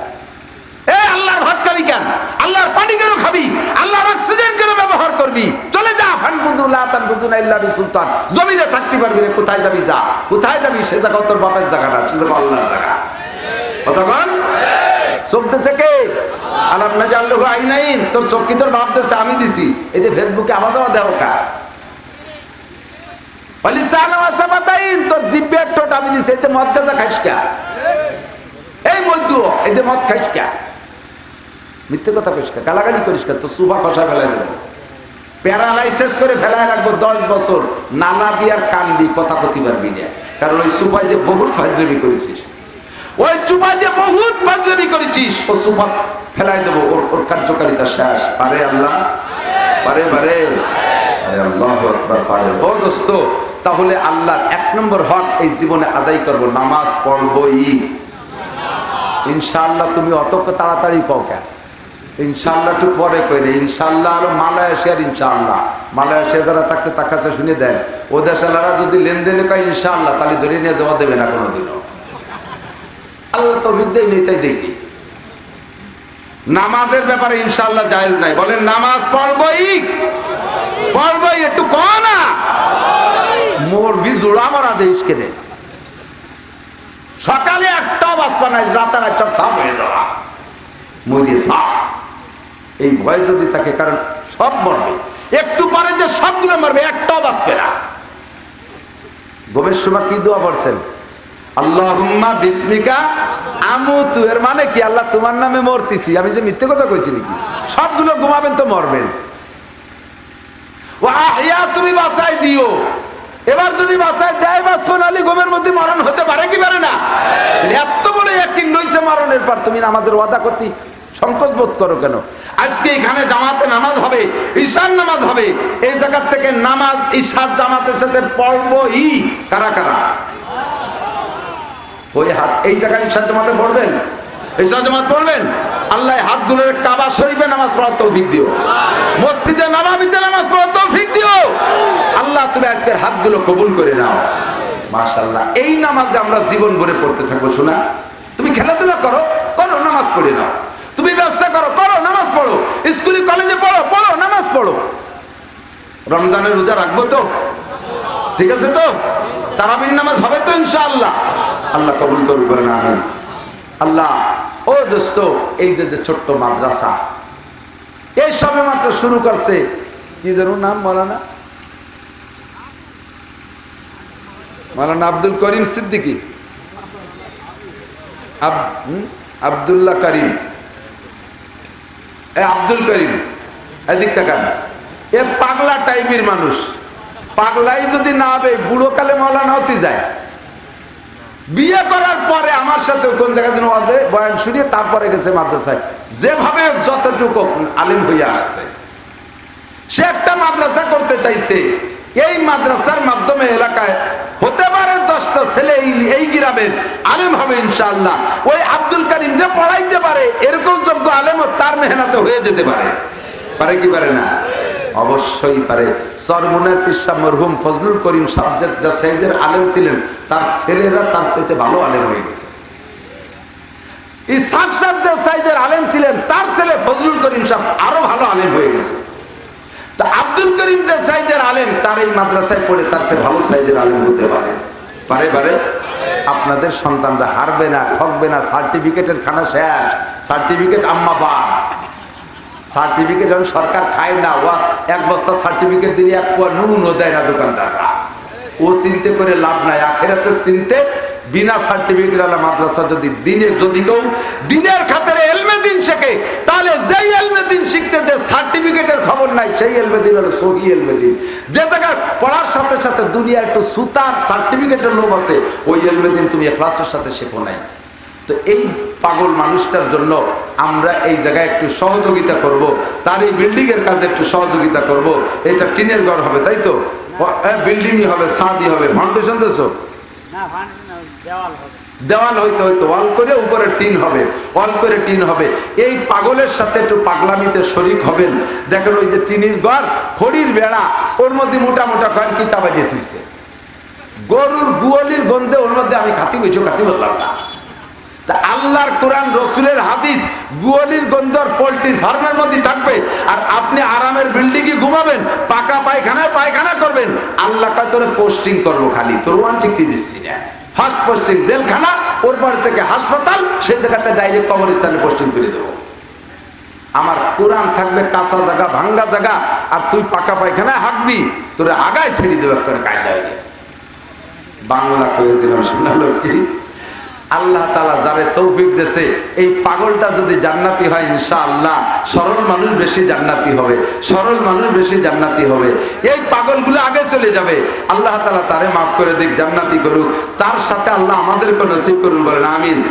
আল্লাহর ভাত খাবি কেন? আল্লাহর পানি কেন খাবি? আল্লাহর অক্সিজেন কেন ব্যবহার করবি? চলে যা, ফানফুজু লা তানফুজু ইল্লা বিসুলতান। জমিনে থাকতে পারবি না, কোথায় যাবি? যা, কোথায় যাবি? সে জায়গা তোর বাপের জায়গা না, সে জায়গা আল্লাহর জায়গা। কতক্ষণ চোখতেছে কে? আলাম নাজাল্লাহু আইনাইন। তোর চোখ কি তোর বাপ দিছে? আমি দিছি। এই যে ফেসবুকে আওয়াজ আওয়াজ দেও কা ওয়ালিসান ওয়া শাফাতাইন, তোর জিহ্বার ঠোঁট আমি দিছি। এতে মদ গাঁজা খাইস কা? এই মধ্য এতে মদ খাইস কা? মিথ্যে কথা কইস কা? গালাগালি করিস কা? তোর সুবা কষা ফেলাই দেবো, প্যারালাইসিস করে ফেলায় রাখবো 10 বছর। নানা বিয়ার কানবি, কথা কতি পারবি না, কারণ ওই সুপাই দিয়ে বহুত ফাজলামি করেছিস, ওই চুপা দিয়ে বহুত ফাজলামি করেছিস। ও সুপা ফেলাই দেবো, ওর কার্যকারিতা শেষ। পারে আল্লাহ? পারে পারে? আরে আল্লাহু আকবার, পারে। ও দোস্ত, তাহলে আল্লাহর 1 নম্বর হক এই জীবনে আদায় করব, নামাজ পড়বই ইনশাআল্লাহ। তুমি অত তাড়াতাড়ি কও কেন? ইনশাআল্লাহ একটু পরে কইরে। ইনশাআল্লাহ আরো মালয়েশিয়ার ইনশাআল্লাহ, মালয়েশিয়া যারা থাকছে তার কাছে শুনে দেন, ও দেশালারা যদি লেনদেনে কয় ইনশাআল্লাহ, তাহলে ধরে নিয়ে যাওয়া দেবে না কোনোদিনও। আল্লাহ তৌফিক দেয় নি, তাই দেয়নি। নামাজের ব্যাপারে ইনশাআল্লাহ জায়েজ নাই। বলেন নামাজ পড়বই, পড়বই। একটু কও না, মোর বিজুড়া মরা দেশ কেনে। সকালে একটাও বাসপা নাই, রাতারাত সব সাফ হয়ে যাওয়া, মরে সাফ। এই ভয় যদি থাকে, কারণ সব মরবে, একটু পরে যে সবগুলো মরবে, একটাও বাঁচবে না। ঘুমের সময় কি দোয়া পড়ছেন? আল্লাহুম্মা বিসমিকা আমুতু। এর মানে কি? আল্লাহ তোমার নামে মরতেছি। আমি যে মিথ্যে কথা কইছি নাকি? সবগুলো ঘুমাবেন তো মরবেন। ওয়া আহইয়া, তুমি বাঁচাই দিও। এবার যদি বাঁচাই দেয় বাঁচবো, নাহলে ঘুমের মধ্যে মরণ হতে পারে কি পারে না? এত বড় ইয়াকিন রইছে মরণের পর, তুমি নামাজের ওয়াদা করতে সংকোচ বোধ করো কেন? আজকে এখানে জামাতে নামাজ হবে, ঈশার নামাজ হবে। এই জায়গা থেকে নামাজ ঈশার জামাতের সাথে পড়বই। কারা কারা? ওই হাত, এই জায়গায় ঈশার জামাতে পড়বেন, ঈশার জামাত পড়বেন। আল্লাহ হাতগুলো কাবা শরীফে নামাজ পড়ার তৌফিক দিও, মসজিদে নববীতে নামাজ পড়ার তৌফিক দিও। আল্লাহ তুমি আজকের হাতগুলো কবুল করে নাও। মাশাআল্লাহ, এই নামাজে আমরা জীবন ভরে পড়তে থাকবো। শোনা, তুমি খেলাধুলা করো, করো, নামাজ পড়ে নাও। তুমি ব্যবসা করো, করো, নামাজ পড়ো। স্কুলে কলেজে পড়ো, পড়ো, নামাজ পড়ো। রমজানের রোজা রাখবো তো? ঠিক আছে তো? তারাবির নামাজ হবে তো ইনশাআল্লাহ? আল্লাহ কবুল করুক, বলেন আমিন। আল্লাহ, ও দোস্ত, এই যে ছোট্ট মাদ্রাসা, এই সবে মাত্র শুরু করছে, কি যেন নাম? মাওলানা আব্দুল করিম সিদ্দিকী, আব্দুল্লাহ করিম, আব্দুল করিম, এদিক তাকান। এ পাগলা টাইপের মানুষ। পাগলাই যদি না হবে, বুড়ো কালে মাওলানা হতে যায়। বিয়ে করার পরে আমার সাথে কোন জায়গায় যেন আছে বয়ান শুনিয়ে তারপরে গেছে মাদ্রাসায়। যেভাবে যতটুকু আলিম হয়ে আসছে, সে একটা মাদ্রাসা করতে চাইছে। এই মাদ্রাসার মাধ্যমে এলাকায় হতে পারে 10টা ছেলে এই গ্রামের আলেম হবে ইনশাআল্লাহ। ওই আব্দুল করিম রে পড়াইতে পারে, এরকম যোগ্য আলেমও তার মেহনতে হয়ে যেতে পারে। পারে কি পারে না? অবশ্যই পারে। চরমনের পিসা মরহুম ফজলুল করিম সাবজেক্ট যা সেইদের আলেম ছিলেন, তার ছেলেরা তার চাইতে ভালো আলেম হয়ে গেছে। ইসহাক সাহেব যে সাইজের আলেম ছিলেন তার ছেলে ফজলুল করিম সাহেব আরো ভালো আলেম হয়ে গেছে। তা আব্দুল করিম যে সাইজের আলেম তার এই মাদ্রাসায় পড়ে তার সে ভালো সাইজের আলেম হতে পারে পারে পারে আপনাদের সন্তানরা হারবে না, ঠকবে না। সার্টিফিকেটের খানা শেষ, সার্টিফিকেট আম্মা বাপ, সার্টিফিকেট সরকার খায় না। ও এক বস্তা সার্টিফিকেট দিলে এক পোয়া নুনও দেয় না দোকানদাররা। ও চিন্তা করে লাভ নাই, আখেরাতে চিনতে বিনা সার্টিফিকেট আলা মাদ্রাসা যদি কেউ দিনের খাতারে এলমে দিন শেখে, তাহলে যেই এলমে দিন শিখতে যে সার্টিফিকেটের খবর নাই সেই এলমে দিন হলো সহি এলমে দিন। যে জায়গায় পড়ার সাথে সাথে দুনিয়া একটু সুতার সার্টিফিকেটের লোভ আছে, ওই এলমে দিন তুমি ইখলাসের সাথে শেখো নাই। তো এই পাগল মানুষটার জন্য আমরা এই জায়গায় একটু সহযোগিতা করব, তার এই বিল্ডিং এর কাজে একটু সহযোগিতা করব। এটা টিনের ঘর হবে, তাই তো? বিল্ডিংই হবে, ছাদই হবে, ফাউন্ডেশন দেছো দেওয়াল হইতে হইতো ওয়াল করে উপরে টিন হবে, ওয়াল করে টিন হবে। এই পাগলের সাথে একটু পাগলামিতে শরিক হবেন। দেখেন ওই যে টিনের ঘর, খড়ির বেড়া, ওর মধ্যে মোটা মোটা কয়েন কিতাবে দিয়ে তুইছে, গরুর গুয়ালির গন্ধে ওর মধ্যে আমি খাতি বললাম না। তা আল্লাহর কোরআন রসুলের হাদিস গুয়ালির গন্ধর পোল্ট্রির ফার্মের মধ্যে থাকবে, আর আপনি আরামের বিল্ডিংয়ে ঘুমাবেন, পাকা পায়খানা করবেন। আল্লাহ কয় তোরে পোস্টিং করবো, খালি তোর ওয়ান টিকতে দিচ্ছি না। ফার্স্ট পোস্টিং জেলখানা, ওর পর থেকে হাসপাতাল, সেই জায়গাতে ডাইরেক্ট কবরস্থানে পোস্টিং করে দেবো। আমার কোরআন থাকবে কাঁচা জায়গা, ভাঙ্গা জায়গা, আর তুই পাকা পায়খানায় হাঁকবি, তোরে আগায় ছেড়ে দেবে করে কায়দা হয়ে। বাংলা করে দিলাম, শোনালো কি? আল্লাহ তাআলা যারে তৌফিক দেছে, এই পাগলটা যদি জান্নাতি হয় ইনশাআল্লাহ, সরল মানুষ বেশি জান্নাতি হবে, সরল মানুষ বেশি জান্নাতি হবে। এই পাগলগুলো আগে চলে যাবে, আল্লাহ তাআলা তারে মাফ করে দিক, জান্নাতি করুক, তার সাথে আল্লাহ আমাদেরকে নসিব করুন, বলেন আমিন।